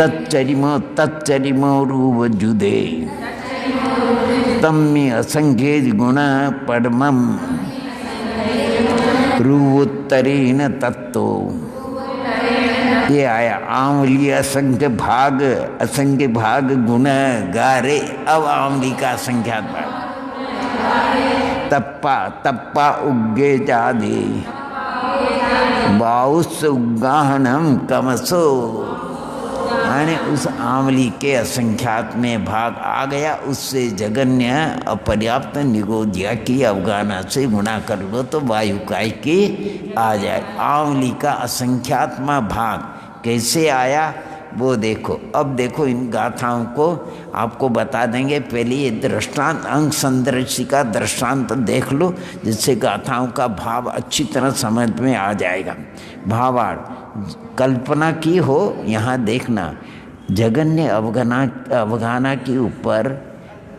तच्चरिमो रूप जुदे तम्मि असंख्येज गुण पद्मम रूपोत्तरेण तत्तो। ये आया आंवली असंख्य भाग गुण गारे। अब आंवली का असंख्यात भाग तप्पा तप्पा उग्गे जादे बाउस उग्गाहनम कमसो, यानी उस आंवली के असंख्यात में भाग आ गया, उससे जगन्य अपर्याप्त निगोदिया की अवगाना से गुणा कर लो तो वायुकाय की आ जाए। आंवली का असंख्यात्मा भाग कैसे आया वो देखो। अब देखो इन गाथाओं को आपको बता देंगे। पहले ये दृष्टांत अंग संदर्शी का दृष्टांत देख लो, जिससे गाथाओं का भाव अच्छी तरह समझ में आ जाएगा। भावार्थ कल्पना की हो, यहाँ देखना जगन्य अवगाना के ऊपर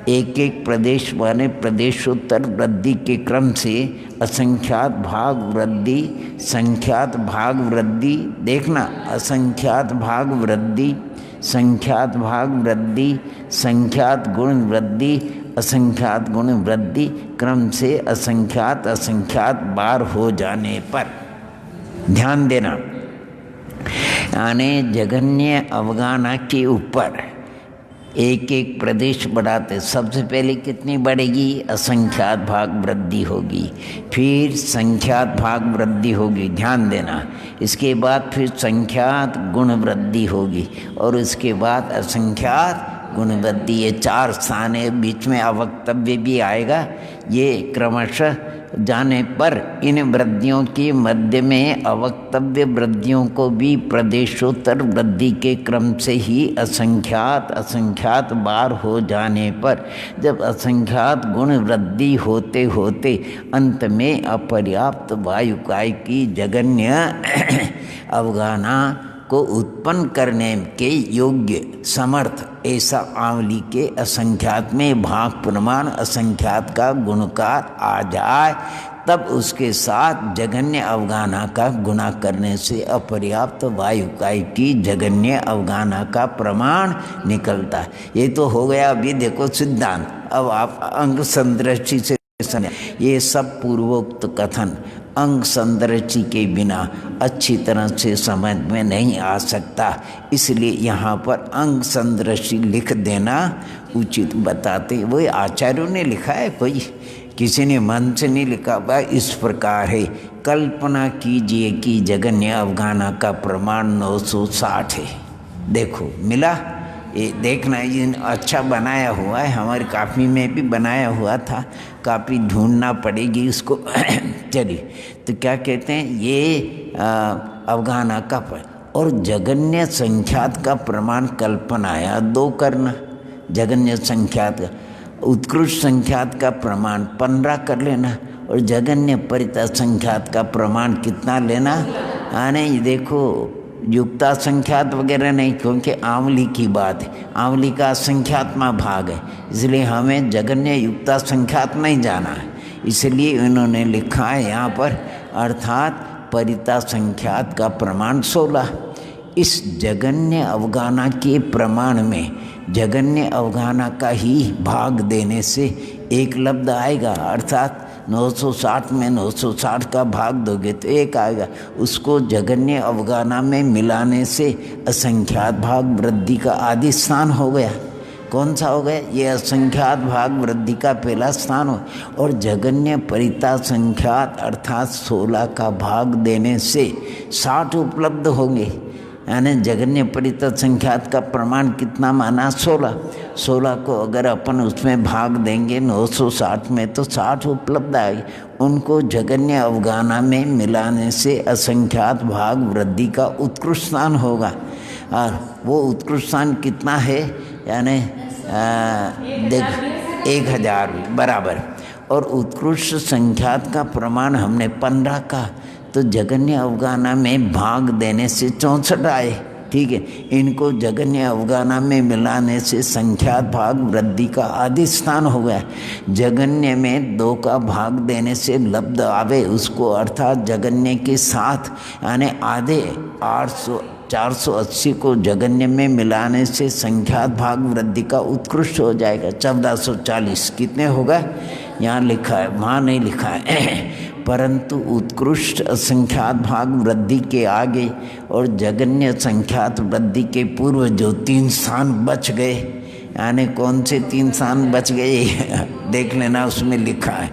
एक एक प्रदेश माने प्रदेशोत्तर वृद्धि के क्रम से असंख्यात भाग वृद्धि, संख्यात भाग वृद्धि, देखना असंख्यात भाग वृद्धि, संख्यात भाग वृद्धि, संख्यात गुण वृद्धि, असंख्यात गुण वृद्धि क्रम से असंख्यात असंख्यात बार हो जाने पर ध्यान देना, यानी जगन्य अवगाना के ऊपर एक एक प्रदेश बढ़ाते सबसे पहले कितनी बढ़ेगी, असंख्यात भाग वृद्धि होगी, फिर संख्यात भाग वृद्धि होगी, ध्यान देना। इसके बाद फिर संख्यात गुण वृद्धि होगी और इसके बाद असंख्यात गुण वृद्धि। ये चार स्थान है, बीच में अवक्तव्य भी आएगा। ये क्रमशः जाने पर इन वृद्धियों के मध्य में अवक्तव्य वृद्धियों को भी प्रदेशोत्तर वृद्धि के क्रम से ही असंख्यात असंख्यात बार हो जाने पर, जब असंख्यात गुण वृद्धि होते होते अंत में अपर्याप्त वायुकाय की जगन्य अवगाना को उत्पन्न करने के योग्य समर्थ ऐसा आंवली के असंख्यात में भाग प्रमाण असंख्यात का गुणकार आ जाए, तब उसके साथ जगन्य अवगाना का गुणा करने से अपर्याप्त वायुकाय की जगन्य अवगाना का प्रमाण निकलता है। ये तो हो गया अभी देखो सिद्धांत। अब आप अंग संदृष्टि से समझ, ये सब पूर्वोक्त कथन अंग संदृष्टि के बिना अच्छी तरह से समझ में नहीं आ सकता, इसलिए यहाँ पर अंग संदृष्टि लिख देना उचित बताते। वही आचार्यों ने लिखा है, कोई किसी ने मन से नहीं लिखा। भाई इस प्रकार है, कल्पना कीजिए कि जगन्य अवगाना का प्रमाण 960 है। देखो मिला, ये देखना ये अच्छा बनाया हुआ है, हमारी कापी में भी बनाया हुआ था, कापी ढूंढना पड़ेगी उसको। चलिए तो क्या कहते हैं, ये अवगाना का और जगन्य संख्यात का प्रमाण कल्पनाया 2 करना, जगन्य संख्यात का उत्कृष्ट संख्यात का प्रमाण 15 कर लेना और जगन्य परिता संख्यात का प्रमाण कितना लेना। नहीं देखो युक्ता संख्यात वगैरह नहीं, क्योंकि आंवली की बात है, आंवली का असंख्यात्मा भाग है, इसलिए हमें जगन्य युक्ता संख्यात नहीं जाना है। इसलिए इन्होंने लिखा है यहाँ पर, अर्थात परिता संख्यात का प्रमाण 16। इस जगन्य अवगाना के प्रमाण में जगन्य अवगाना का ही भाग देने से एक लब्ध आएगा, अर्थात 960 में 960 का भाग दोगे तो 1 आएगा। उसको जगन्य अवगाना में मिलाने से असंख्यात भाग वृद्धि का आदि स्थान हो गया। कौन सा हो गया, ये असंख्यात भाग वृद्धि का पहला स्थान हो, और जगन्य परिता संख्यात अर्थात 16 का भाग देने से 60 उपलब्ध होंगे। यानी जगन्य परिता संख्यात का प्रमाण कितना माना, 16। 16 को अगर अपन उसमें भाग देंगे 960 में तो 60 उपलब्ध आएगी। उनको जगन्य अवगाना में मिलाने से असंख्यात भाग वृद्धि का उत्कृष्ट स्थान होगा। और वो उत्कृष्ट स्थान कितना है, यानी देख 1000 बराबर। और उत्कृष्ट संख्यात का प्रमाण हमने 15 का, तो जगन्य अवगाना में भाग देने से 64 आए। ठीक है, इनको जगन्य अवगाना में मिलाने से संख्यात भाग वृद्धि का आदि स्थान हो गया। जगन्य में 2 का भाग देने से लब्ध आवे उसको, अर्थात जगन्य के साथ यानी आधे 480 को जगन्य में मिलाने से संख्यात भाग वृद्धि का उत्कृष्ट हो जाएगा 1440। कितने होगा यहाँ लिखा है, वहाँ नहीं लिखा है। परंतु उत्कृष्ट असंख्यात भाग वृद्धि के आगे और जगन्य संख्यात वृद्धि के पूर्व जो 3 स्थान बच गए, यानी कौन से 3 स्थान बच गए देख लेना, उसमें लिखा है।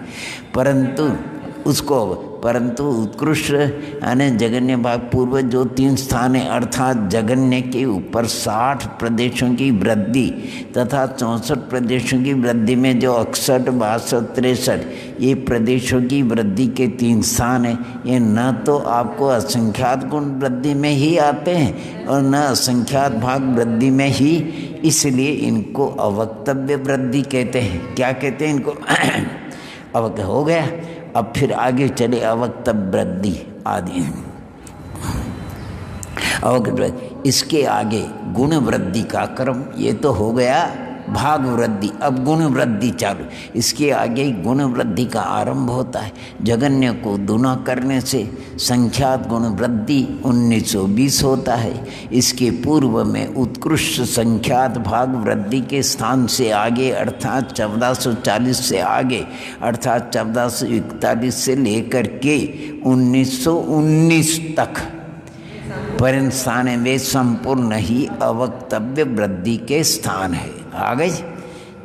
परंतु उत्कृष्ट यानी जगन्य भाग पूर्व जो 3 स्थान है, अर्थात जगन्य के ऊपर 60 प्रदेशों की वृद्धि तथा 64 प्रदेशों की वृद्धि में जो 61, 62, 63 ये प्रदेशों की वृद्धि के 3 स्थान हैं। ये न तो आपको असंख्यात गुण वृद्धि में ही आते हैं और न असंख्यात भाग वृद्धि में ही, इसलिए इनको अवक्तव्य वृद्धि कहते हैं। क्या कहते हैं इनको? अवक्त हो गया। अब फिर आगे चले अवक्तव्य वृद्धि आदि। अवक्त इसके आगे गुण वृद्धि का क्रम, ये तो हो गया भाग वृद्धि, अब गुण वृद्धि चालू। इसके आगे गुण वृद्धि का आरंभ होता है। जगन्य को दुना करने से संख्यात गुण वृद्धि 1920 होता है। इसके पूर्व में उत्कृष्ट संख्यात भाग वृद्धि के स्थान से आगे अर्थात 1440 से आगे अर्थात 1441 से लेकर के 1919 तक पर्यंत स्थान है, वे संपूर्ण ही अवक्तव्य वृद्धि के स्थान है। आ गई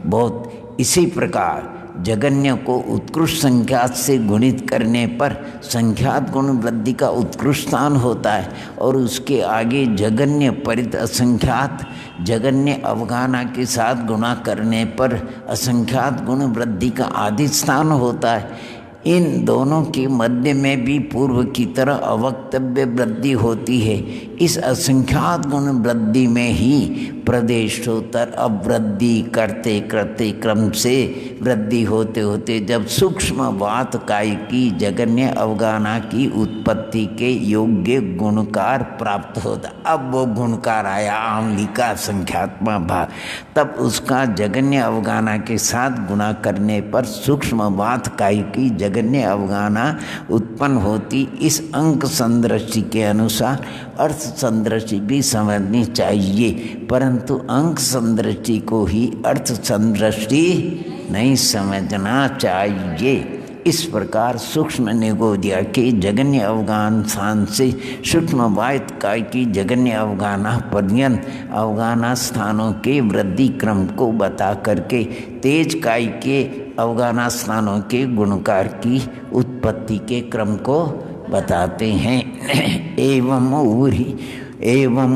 बहुत। इसी प्रकार जगन्य को उत्कृष्ट संख्यात से गुणित करने पर संख्यात गुण वृद्धि का उत्कृष्ट स्थान होता है और उसके आगे जगन्य परित असंख्यात जगन्य अवगाना के साथ गुणा करने पर असंख्यात गुण वृद्धि का आदि स्थान होता है। इन दोनों के मध्य में भी पूर्व की तरह अवक्तव्य वृद्धि होती है। इस असंख्यात गुण वृद्धि में ही प्रदेशोत्तर अवृद्धि करते करते क्रम से वृद्धि होते होते जब सूक्ष्म वात काय की जगन्य अवगाना की उत्पत्ति के योग्य गुणकार प्राप्त होता। अब वो गुणकार आया आंवली का संख्यात्मक भाग, तब उसका जगन्य अवगाना के साथ गुणा करने पर सूक्ष्म वात काय की जगन्य अवगाना उत्पन्न होती। इस अंक संदृष्टि के अनुसार अर्थ संदृष्टि भी समझनी चाहिए, परंतु अंक संदृष्टि को ही अर्थ संदृष्टि नहीं समझना चाहिए। इस प्रकार सूक्ष्म निगोदिया के जगन्य अवगान स्थान से सूक्ष्म वायत काय की जगन्य अवगाना पर्यंत अवगाना स्थानों के वृद्धि क्रम को बता करके तेज काय के अवगाना स्थानों के गुणकार की उत्पत्ति के क्रम को बताते हैं। एवं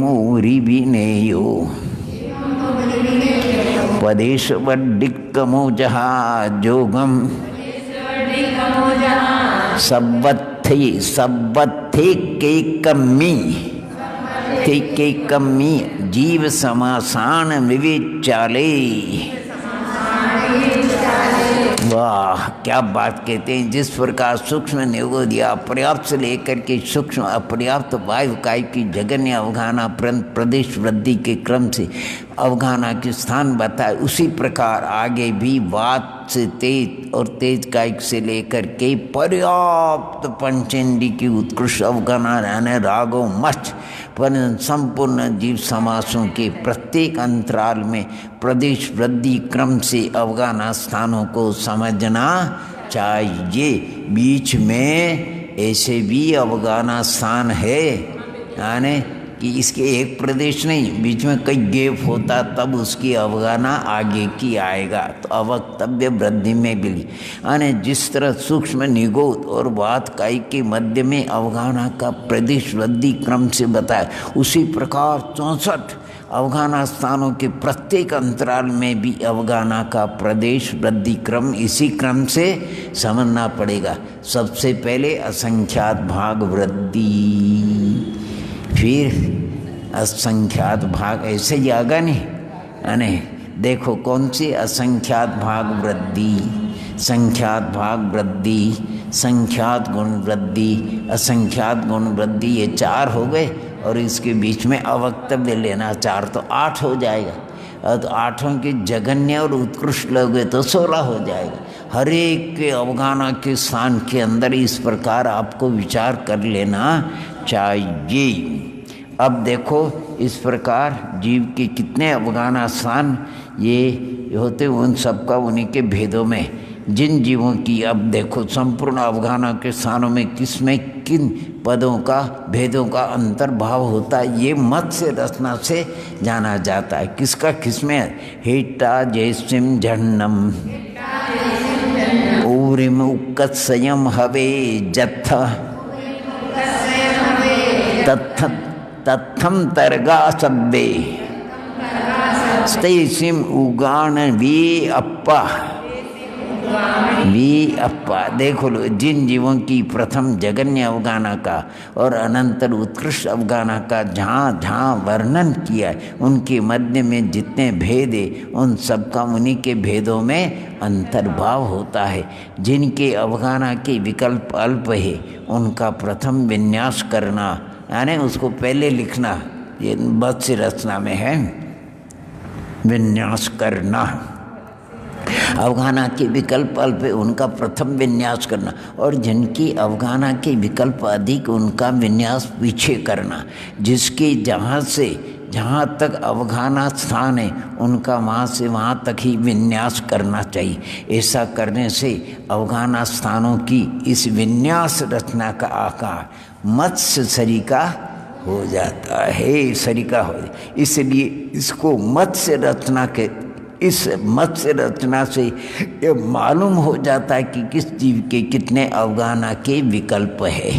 ऊरी विनेयो पदेश वड्डिक्कमो जहा जोगम सब्बत्थे के कम्मी जीव समासान विवेचाले। वाह क्या बात कहते हैं। जिस प्रकार सूक्ष्म निगोदिया पर्याप्त से लेकर के सूक्ष्म अपर्याप्त वायु काय की जगन्य अवगाना प्रदेश वृद्धि के क्रम से अवगाना के स्थान बताए, उसी प्रकार आगे भी वात से तेज और तेज कायिक से लेकर के पर्याप्त पंचेंद्री की उत्कृष्ट अवगाना यानी रागो मच पर संपूर्ण जीव समासों के प्रत्येक अंतराल में प्रदेश वृद्धि क्रम से अवगाना स्थानों को समझना चाहिए। बीच में ऐसे भी अवगाना स्थान है, यानी कि इसके एक प्रदेश नहीं, बीच में कई गैप होता तब उसकी अवगाना आगे की आएगा। तो अवक्तव्य वृद्धि में भी यानी जिस तरह सूक्ष्म निगोद और वात काय के मध्य में अवगाना का प्रदेश वृद्धि क्रम से बताया, उसी प्रकार 64 अवगाना स्थानों के प्रत्येक अंतराल में भी अवगाना का प्रदेश वृद्धि क्रम इसी क्रम से समझना पड़ेगा। सबसे पहले असंख्यात भाग वृद्धि, फिर असंख्यात भाग, ऐसे ही आगा नहीं। देखो कौन सी असंख्यात भाग वृद्धि, संख्यात भाग वृद्धि, संख्यात गुण वृद्धि, असंख्यात गुण वृद्धि, ये 4 हो गए और इसके बीच में अवक्तव्य लेना 4, तो 8 हो जाएगा। और तो 8 के जगन्य और उत्कृष्ट लोगे तो 16 हो जाएगा। हर एक के अवगाना के स्थान के अंदर इस प्रकार आपको विचार कर लेना चाहिए। अब देखो इस प्रकार जीव के कितने अवगाना स्थान ये होते, उन सबका उन्हीं के भेदों में जिन जीवों की, अब देखो संपूर्ण अवगाहना के स्थानों में किसमें किन पदों का भेदों का अंतर्भाव होता है, ये मत्स्य रचना से जाना जाता है। किसका किसमें? हेटा जयसिम झन्नम ऊरिम उक्कत्सयम हवे जत्थ तत्थम तरगा सब्बे स्तेसिम उगान वी अप्पा। देखो लो, जिन जीवों की प्रथम जगन्य अवगाहना का और अनंतर उत्कृष्ट अवगाहना का जहाँ जहाँ वर्णन किया है, उनके मध्य में जितने भेद है उन सबका उन्हीं के भेदों में अंतर्भाव होता है। जिनके अवगाहना के विकल्प अल्प है उनका प्रथम विन्यास करना, यानी उसको पहले लिखना, ये मत्स्य रचना में है, विन्यास करना। अवगाहना के विकल्प अल्प है उनका प्रथम विन्यास करना, और जिनकी अवगाहना के विकल्प अधिक उनका विन्यास पीछे करना। जिसके जहाँ से जहाँ तक अवगाहना स्थान है उनका वहाँ से वहाँ तक ही विन्यास करना चाहिए। ऐसा करने से अवगाहना स्थानों की इस विन्यास रचना का आकार मत्स्य सरिका हो जाता है, सरिका हो जाए। इसलिए इसको मत्स्य रचना के, इस मत्स्य रचना से ये मालूम हो जाता है कि किस जीव के कितने अवगाहना के विकल्प है,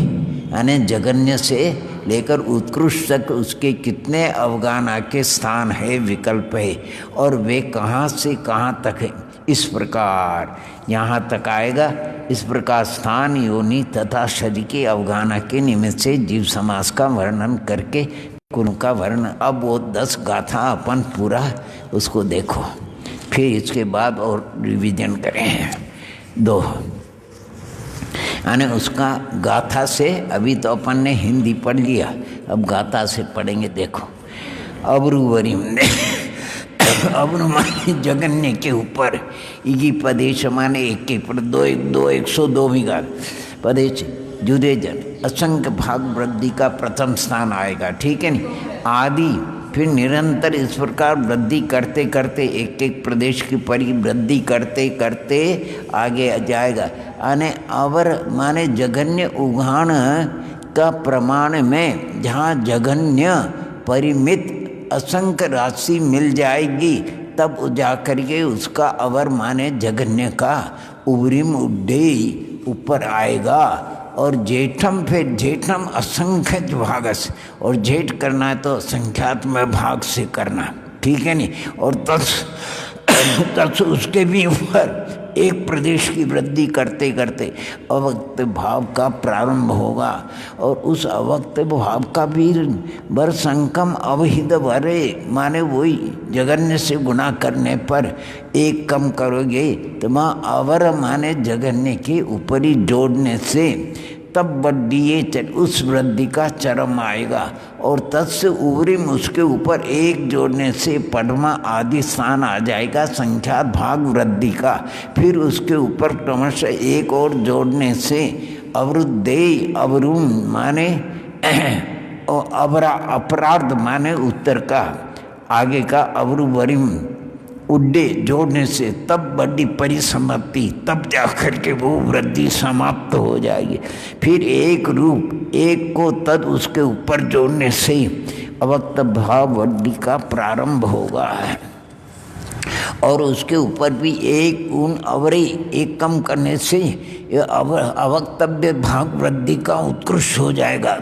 यानी जगन्य से लेकर उत्कृष्ट तक उसके कितने अवगाहना के स्थान है, विकल्प है, और वे कहाँ से कहाँ तक है। इस प्रकार यहाँ तक आएगा। इस प्रकार स्थान, योनि तथा शरीर के अवगाहना के निमित्त से जीव समास का वर्णन करके उनका वर्णन, अब वो 10 गाथा अपन पूरा उसको देखो, फिर इसके बाद और रिवीजन करें 2, यानी उसका गाथा से। अभी तो अपन ने हिंदी पढ़ लिया, अब गाथा से पढ़ेंगे। देखो, अब्रुवरिम अब्रु माने जगन्य के ऊपर, इगी पदेश माने एक के पर 102 विगात पदेश जुदे जन असंख्य भाग वृद्धि का प्रथम स्थान आएगा, ठीक है नहीं। आदि फिर निरंतर इस प्रकार वृद्धि करते करते एक एक प्रदेश की परिवृद्धि करते करते आगे जाएगा। यानी अवर माने जगन्य उगान का प्रमाण में जहाँ जगन्य परिमित असंख्य राशि मिल जाएगी, तब जा करके उसका अवर माने जगन्य का उबरिम उड्डे ऊपर आएगा। और जेठम, फिर जेठम असंख्य भागस, और जेठ करना है तो संख्यात्मक भाग से करना, ठीक है नहीं। और तत्स उसके भी ऊपर एक प्रदेश की वृद्धि करते करते अवक्त भाव का प्रारंभ होगा, और उस अवक्त भाव का भी बर संकम अवहित वरे माने वही जगन्य से गुणा करने पर एक कम करोगे तो वहाँ अवर माने जगन्य के ऊपरी जोड़ने से तब बढ़िए उस वृद्धि का चरम आएगा। और तत्स उबरिम उसके ऊपर एक जोड़ने से पद्मा आदि स्थान आ जाएगा संख्यात भाग वृद्धि का। फिर उसके ऊपर क्रमशः एक और जोड़ने से अवरुद्धे, अवरुण माने और अपराध माने उत्तर का आगे का अवरुवरिम उड्डे जोड़ने से तब बड़ी परिसमाप्ति, तब जाकर के वो वृद्धि समाप्त हो जाएगी। फिर एक रूप एक को तद उसके ऊपर जोड़ने से अवक्त भाव वृद्धि का प्रारंभ होगा, और उसके ऊपर भी एक ऊन अवरे एक कम करने से अवक्तव्य भाग वृद्धि का उत्कृष्ट हो जाएगा।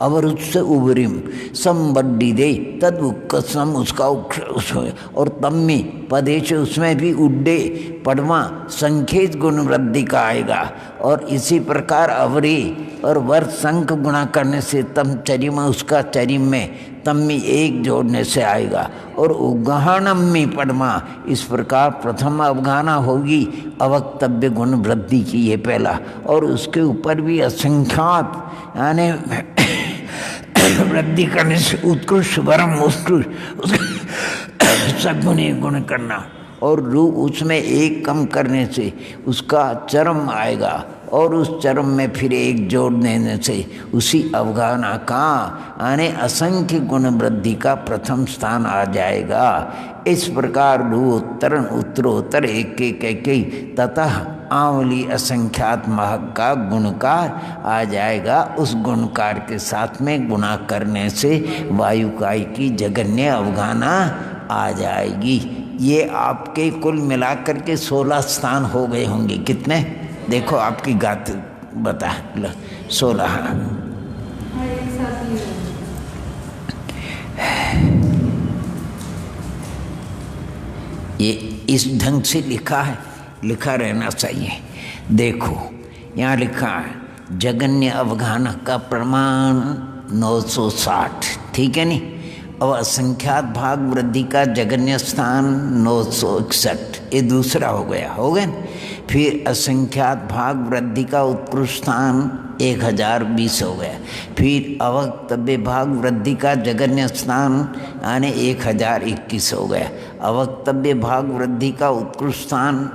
अवर उससे उबरिम संबड्डी दे तद सम उसका और तम में पदेश उसमें भी उड्डे पद्मा संखेत गुण वृद्धि का आएगा। और इसी प्रकार अवरे और वर संख गुणा करने से तम चरिम उसका चरिम में तम में एक जोड़ने से आएगा। और उगहानम में पद्मा, इस प्रकार प्रथम अवगाहना होगी अवक्तव्य गुण वृद्धि की, ये पहला। और उसके ऊपर भी असंख्यात यानी वृद्धि करने से उत्कृष्ट वरम उत्कृष्ट सद्गुणी गुण करना, और रूप उसमें एक कम करने से उसका चरम आएगा। और उस चरम में फिर एक जोड़ देने से उसी अवगाहना का यानी असंख्य गुण वृद्धि का प्रथम स्थान आ जाएगा। इस प्रकार उत्तरोत्तर एक एक तथा आंवली असंख्यात महक का गुणकार आ जाएगा। उस गुणकार के साथ में गुणा करने से वायुकाय की जगन्य अवगाना आ जाएगी। ये आपके कुल मिलाकर के 16 स्थान हो गए होंगे। कितने? देखो आपकी गात बता 16। ये इस ढंग से लिखा है, लिखा रहना चाहिए। देखो यहाँ लिखा है जगन्य अवगाहन का प्रमाण 960, ठीक है नहीं। अब असंख्यात भाग वृद्धि का जगन्य स्थान 961, ये दूसरा हो गया, हो गया। फिर असंख्यात भाग वृद्धि का उत्कृष्ट स्थान 1020 हो गया। फिर अवक्तव्य भाग वृद्धि का जगन्य स्थान यानी 1021 हो गया। अवक्तव्य भाग वृद्धि का उत्कृष्ट स्थान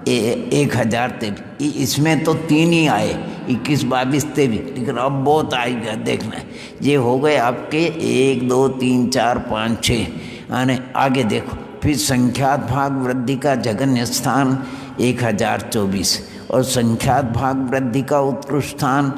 1023। इसमें तो 3 ही आए, 21, 22, 23, लेकिन अब बहुत आएगा देखना। ये हो गए आपके 1, 2, 3, 4, 5, 6 यानी आगे देखो। फिर संख्यात भाग वृद्धि का जगन्य स्थान 1024 और संख्यात भाग वृद्धि का उत्कृष्ट स्थान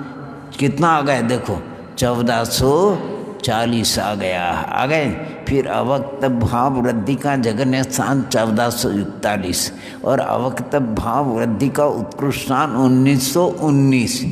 कितना आ गया? देखो 1440 आ गया, आ गए। फिर अवक्त भाव वृद्धि का जगन्य स्थान 1441 और अवक्त भाव वृद्धि का उत्कृष्ट स्थान 1919।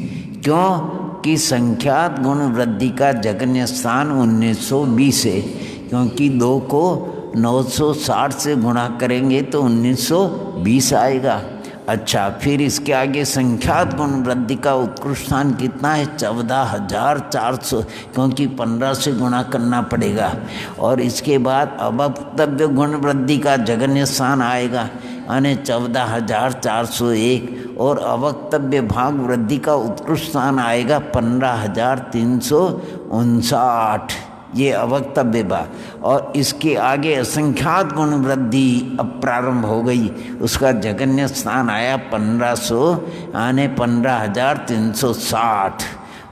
क्यों कि संख्यात गुण वृद्धि का जगन्य स्थान 1920 है, क्योंकि 2 को 960 से गुणा करेंगे तो 1920 आएगा। अच्छा, फिर इसके आगे संख्यात गुण वृद्धि का उत्कृष्ट स्थान कितना है? 14,400, क्योंकि 15 से गुणा करना पड़ेगा। और इसके बाद अवक्तव्य गुण वृद्धि का जगन्य स्थान आएगा यानी 14,401 और अवक्तव्य भाग वृद्धि का उत्कृष्ट स्थान आएगा 15,359। ये अवक्तव्य भाग। और इसके आगे असंख्यात गुण वृद्धि अब प्रारंभ हो गई, उसका जगन्य स्थान आया 1500 यानी 15,360।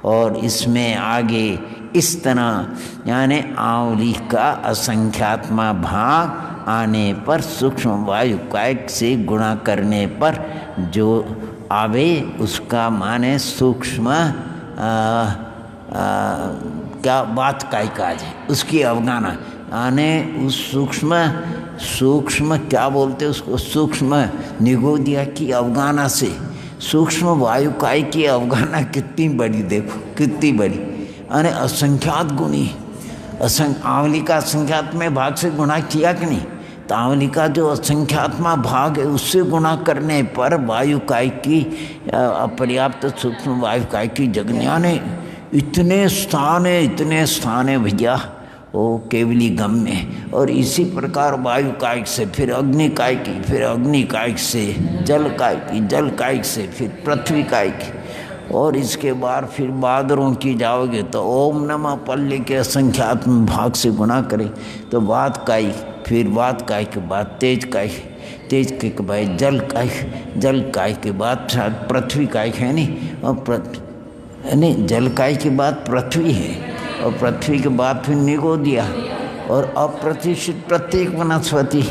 और इसमें आगे इस तरह यानी आंवली का असंख्यात्मा भाग आने पर सूक्ष्म वायुकाय से गुणा करने पर जो आवे उसका माने सूक्ष्म क्या बात काय काज है, उसकी अवगाना यानी उस सूक्ष्म क्या बोलते उसको, सूक्ष्म निगोदिया की अवगाना से सूक्ष्म वायुकाय की अवगाना कितनी बड़ी, देखो कितनी बड़ी, यानी असंख्यात गुणी। आंवली का असंख्यात में भाग से गुणा किया कि नहीं? तो आंवली का जो असंख्यात्मा भाग है उससे गुणा करने पर वायुकाय की अपर्याप्त सूक्ष्म वायुकाय की जगन्या ने इतने स्थान है भैया, वो केवली गम में। और इसी प्रकार वायुकायिक से फिर अग्निकाय की, फिर अग्निकायिक से जलकायिक से फिर पृथ्वी कायिक, और इसके बाद फिर बादरों की जाओगे तो ओम नमः पल्ले के असंख्यात्म भाग से गुणा करें तो वातकायिक, फिर वातकायिक के बाद तेज के बाद जलकायिक के बाद पृथ्वी कायिक है नहीं, और नहीं जलकाय के बाद पृथ्वी है, और पृथ्वी के बाद फिर निगोदिया और अप्रतिष्ठित प्रत्येक वनस्पति,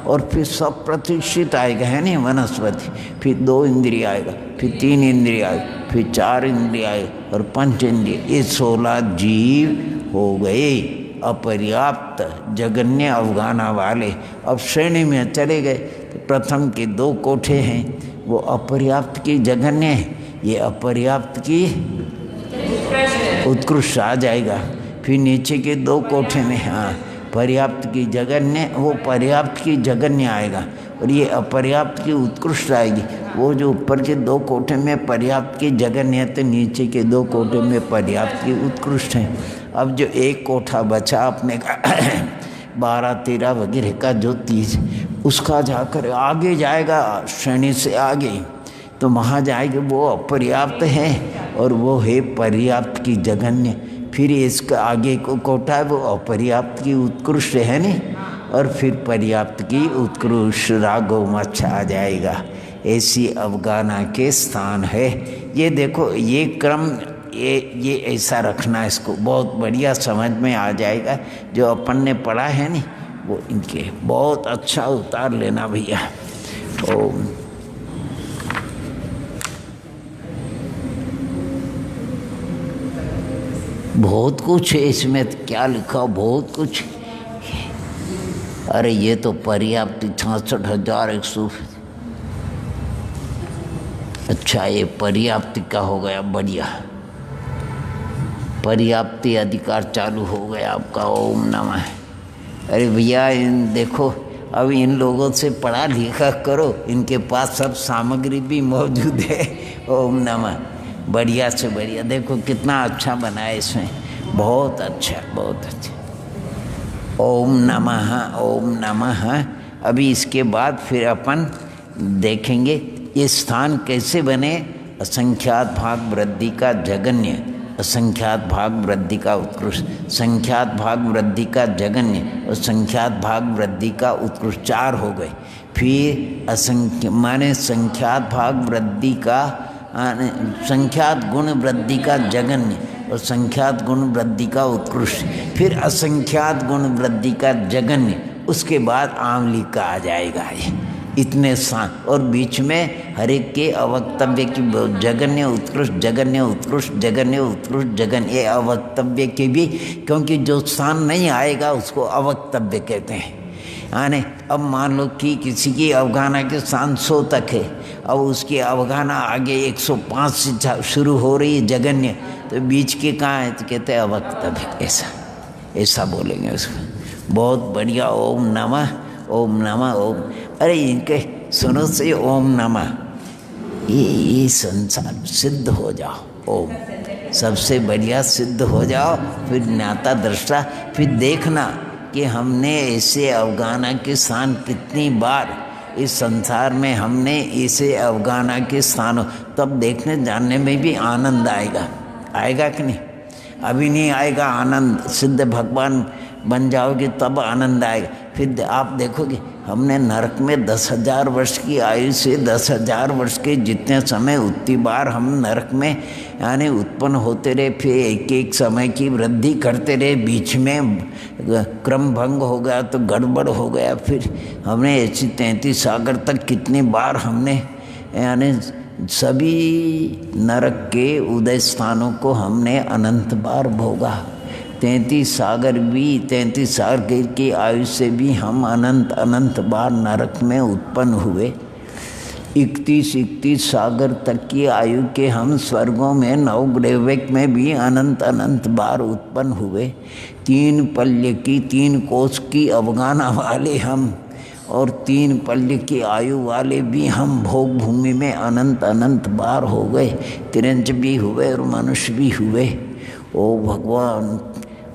और फिर सब प्रतिष्ठित आएगा है नहीं वनस्पति। फिर 2 इंद्रिय आएगा, फिर 3 इंद्रिय आएगा, फिर 4 इंद्रिय आएगा और 5 इंद्रिय। ये 16 जीव हो गए अपर्याप्त जगन्य अवगाना वाले। अब श्रेणी में चले गए तो प्रथम के 2 कोठे हैं वो अपर्याप्त की जगन्य है, ये अपर्याप्त की उत्कृष्ट आ जाएगा। फिर नीचे के 2 कोठे में पर्याप्त की जगन्य, वो पर्याप्त की जगन्य आएगा और ये अपर्याप्त की उत्कृष्ट आएगी। वो जो ऊपर के 2 कोठे में पर्याप्त की जगन्य है तो नीचे के 2 कोठे में पर्याप्त की उत्कृष्ट है। अब जो 1 कोठा बचा अपने का 12, 13 वगैरह का जो 30, उसका जाकर आगे जाएगा श्रेणी से आगे तो वहाँ जाएंगे वो अपर्याप्त है और वो है पर्याप्त की जगन्य। फिर इसका आगे को कोटा है वो अपर्याप्त की उत्कृष्ट है नहीं, और फिर पर्याप्त की उत्कृष्ट रागो मच्छ आ जाएगा। ऐसी अवगाना के स्थान है। ये देखो ये क्रम ये ऐसा रखना, इसको बहुत बढ़िया समझ में आ जाएगा। जो अपन ने पढ़ा है नहीं वो इनके बहुत अच्छा उतार लेना भैया। तो बहुत कुछ है इसमें, क्या लिखा, बहुत कुछ। अरे ये तो पर्याप्ति 66,100। अच्छा, ये पर्याप्ति का हो गया, बढ़िया। पर्याप्ति अधिकार चालू हो गया आपका। ओम नमः। अरे भैया देखो, अब इन लोगों से पढ़ा लिखा करो, इनके पास सब सामग्री भी मौजूद है। ओम नमः। बढ़िया से बढ़िया, देखो कितना अच्छा बना है इसमें, बहुत अच्छा, बहुत अच्छा। ओम नमः, ओम नमः। अभी इसके बाद फिर अपन देखेंगे ये स्थान कैसे बने। असंख्यात भाग वृद्धि का जगन्य, असंख्यात भाग वृद्धि का उत्कृष्ट, संख्यात भाग वृद्धि का जगन्य और संख्यात भाग वृद्धि का उत्कृष्ट, 4 हो गए। फिर असंख्य माने संख्यात भाग वृद्धि का, संख्यात गुण वृद्धि का जगन्य और संख्यात गुण वृद्धि का उत्कृष्ट, फिर असंख्यात गुण वृद्धि का जगन्य, उसके बाद आंवली का आ जाएगा ये। इतने साथ और बीच में हर एक के अवक्तव्य की जगन्य उत्कृष्ट, जगन्य उत्कृष्ट, जगन्य उत्कृष्ट, जगन्य, ये अवक्तव्य के भी, क्योंकि जो स्थान नहीं आएगा उसको अवक्तव्य कहते हैं। यानी अब मान लो कि किसी की अवगाहना के स्थान 100 तक है, अब उसकी अवगाहना आगे 105 से शुरू हो रही है जगन्य, तो बीच के कहाँ है तो कहते हैं अवक्तव्य। ऐसा ऐसा बोलेंगे उसको। बहुत बढ़िया। ओम नमः, ओम नमः, ओम। अरे इनके सुनो से ओम नमः, ये संसार सिद्ध हो जाओ। ओम सबसे बढ़िया सिद्ध हो जाओ, फिर ज्ञाता दृष्टा, फिर देखना कि हमने ऐसे अवगाहना के स्थान कितनी बार इस संसार में हमने ऐसे अवगाहना के स्थान, तब देखने जानने में भी आनंद आएगा। आएगा कि नहीं? अभी नहीं आएगा आनंद। सिद्ध भगवान बन जाओगे तब आनंद आएगा। फिर आप देखोगे हमने नरक में 10,000 वर्ष की आयु से 10,000 वर्ष के जितने समय उतनी बार हम नरक में यानी उत्पन्न होते रहे, फिर एक एक समय की वृद्धि करते रहे, बीच में क्रम भंग हो गया तो गड़बड़ हो गया, फिर हमने ऐसी 33 सागर तक कितनी बार हमने यानी सभी नरक के उदय स्थानों को हमने अनंत बार भोगा। 33 सागर भी, 33 सागर की आयु से भी हम अनंत अनंत बार नरक में उत्पन्न हुए। 31 सागर तक की आयु के हम स्वर्गों में, नवग्रहवेक में भी अनंत अनंत बार उत्पन्न हुए। 3 पल्य की, 3 कोस की अवगाहना वाले हम और 3 पल्य की आयु वाले भी हम भोग भूमि में अनंत अनंत बार हो गए। तिरंज भी हुए और मनुष्य भी हुए। ओ भगवान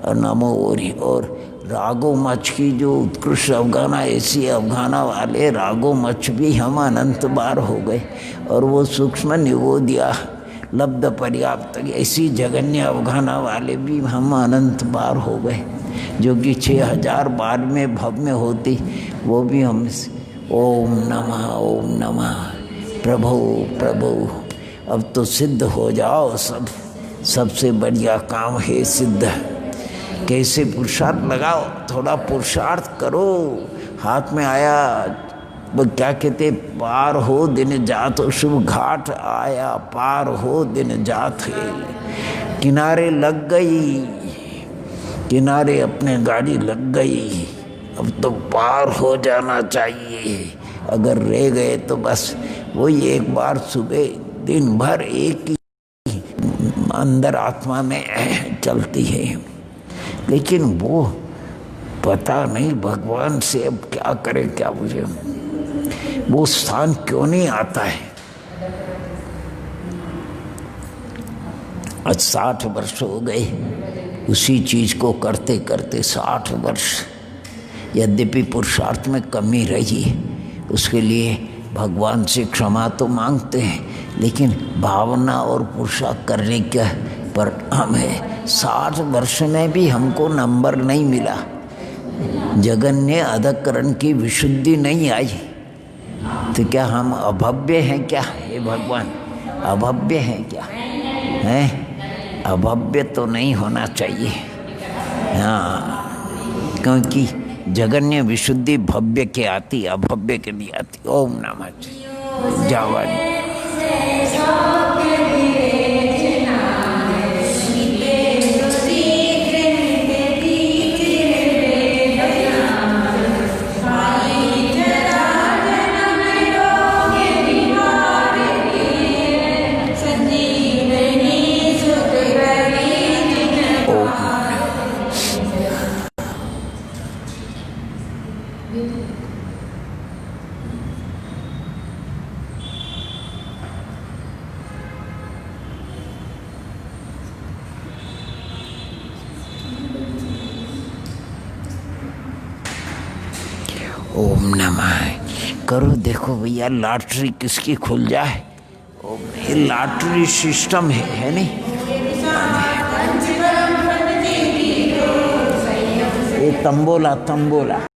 नमो। और रागो मच की जो उत्कृष्ट अवगाहना, ऐसी अवगाहना वाले रागो मच भी हम अनंत बार हो गए। और वो सूक्ष्म निवोदिया लब्ध पर्याप्त ऐसी जगन्य अवगाहना वाले भी हम अनंत बार हो गए, जो कि 6,000 बार में भव में होती, वो भी हम। ओम नमः, ओम नमः। प्रभु प्रभु अब तो सिद्ध हो जाओ सब। सबसे बढ़िया काम है सिद्ध। कैसे पुरुषार्थ लगाओ, थोड़ा पुरुषार्थ करो। हाथ में आया वो क्या कहते, पार हो दिन जात, शुभ घाट आया, पार हो दिन जात है। किनारे लग गई, किनारे अपने गाड़ी लग गई, अब तो पार हो जाना चाहिए। अगर रह गए तो बस वही एक बार सुबह दिन भर एक ही अंदर आत्मा में चलती है, लेकिन वो पता नहीं भगवान से अब क्या करे क्या मुझे, वो स्थान क्यों नहीं आता है। आज 60 वर्ष हो गए उसी चीज को करते करते। 60 वर्ष यद्यपि पुरुषार्थ में कमी रही, उसके लिए भगवान से क्षमा तो मांगते हैं, लेकिन भावना और पुरुषार्थ करने का परिणाम है। 60 वर्ष में भी हमको नंबर नहीं मिला, जगन्य अधकरण की विशुद्धि नहीं आई, तो क्या हम अभव्य हैं क्या? हे भगवान, अभव्य हैं क्या? हैं? अभव्य तो नहीं होना चाहिए। हाँ, क्योंकि जगन्य विशुद्धि भव्य के आती, अभव्य के नहीं आती। ओम नमः। जावानी Thank you. ओम नमः। करो, देखो भैया लॉटरी किसकी खुल जाए। ओम, ये लॉटरी सिस्टम है नहीं, ये तंबोला तंबोला।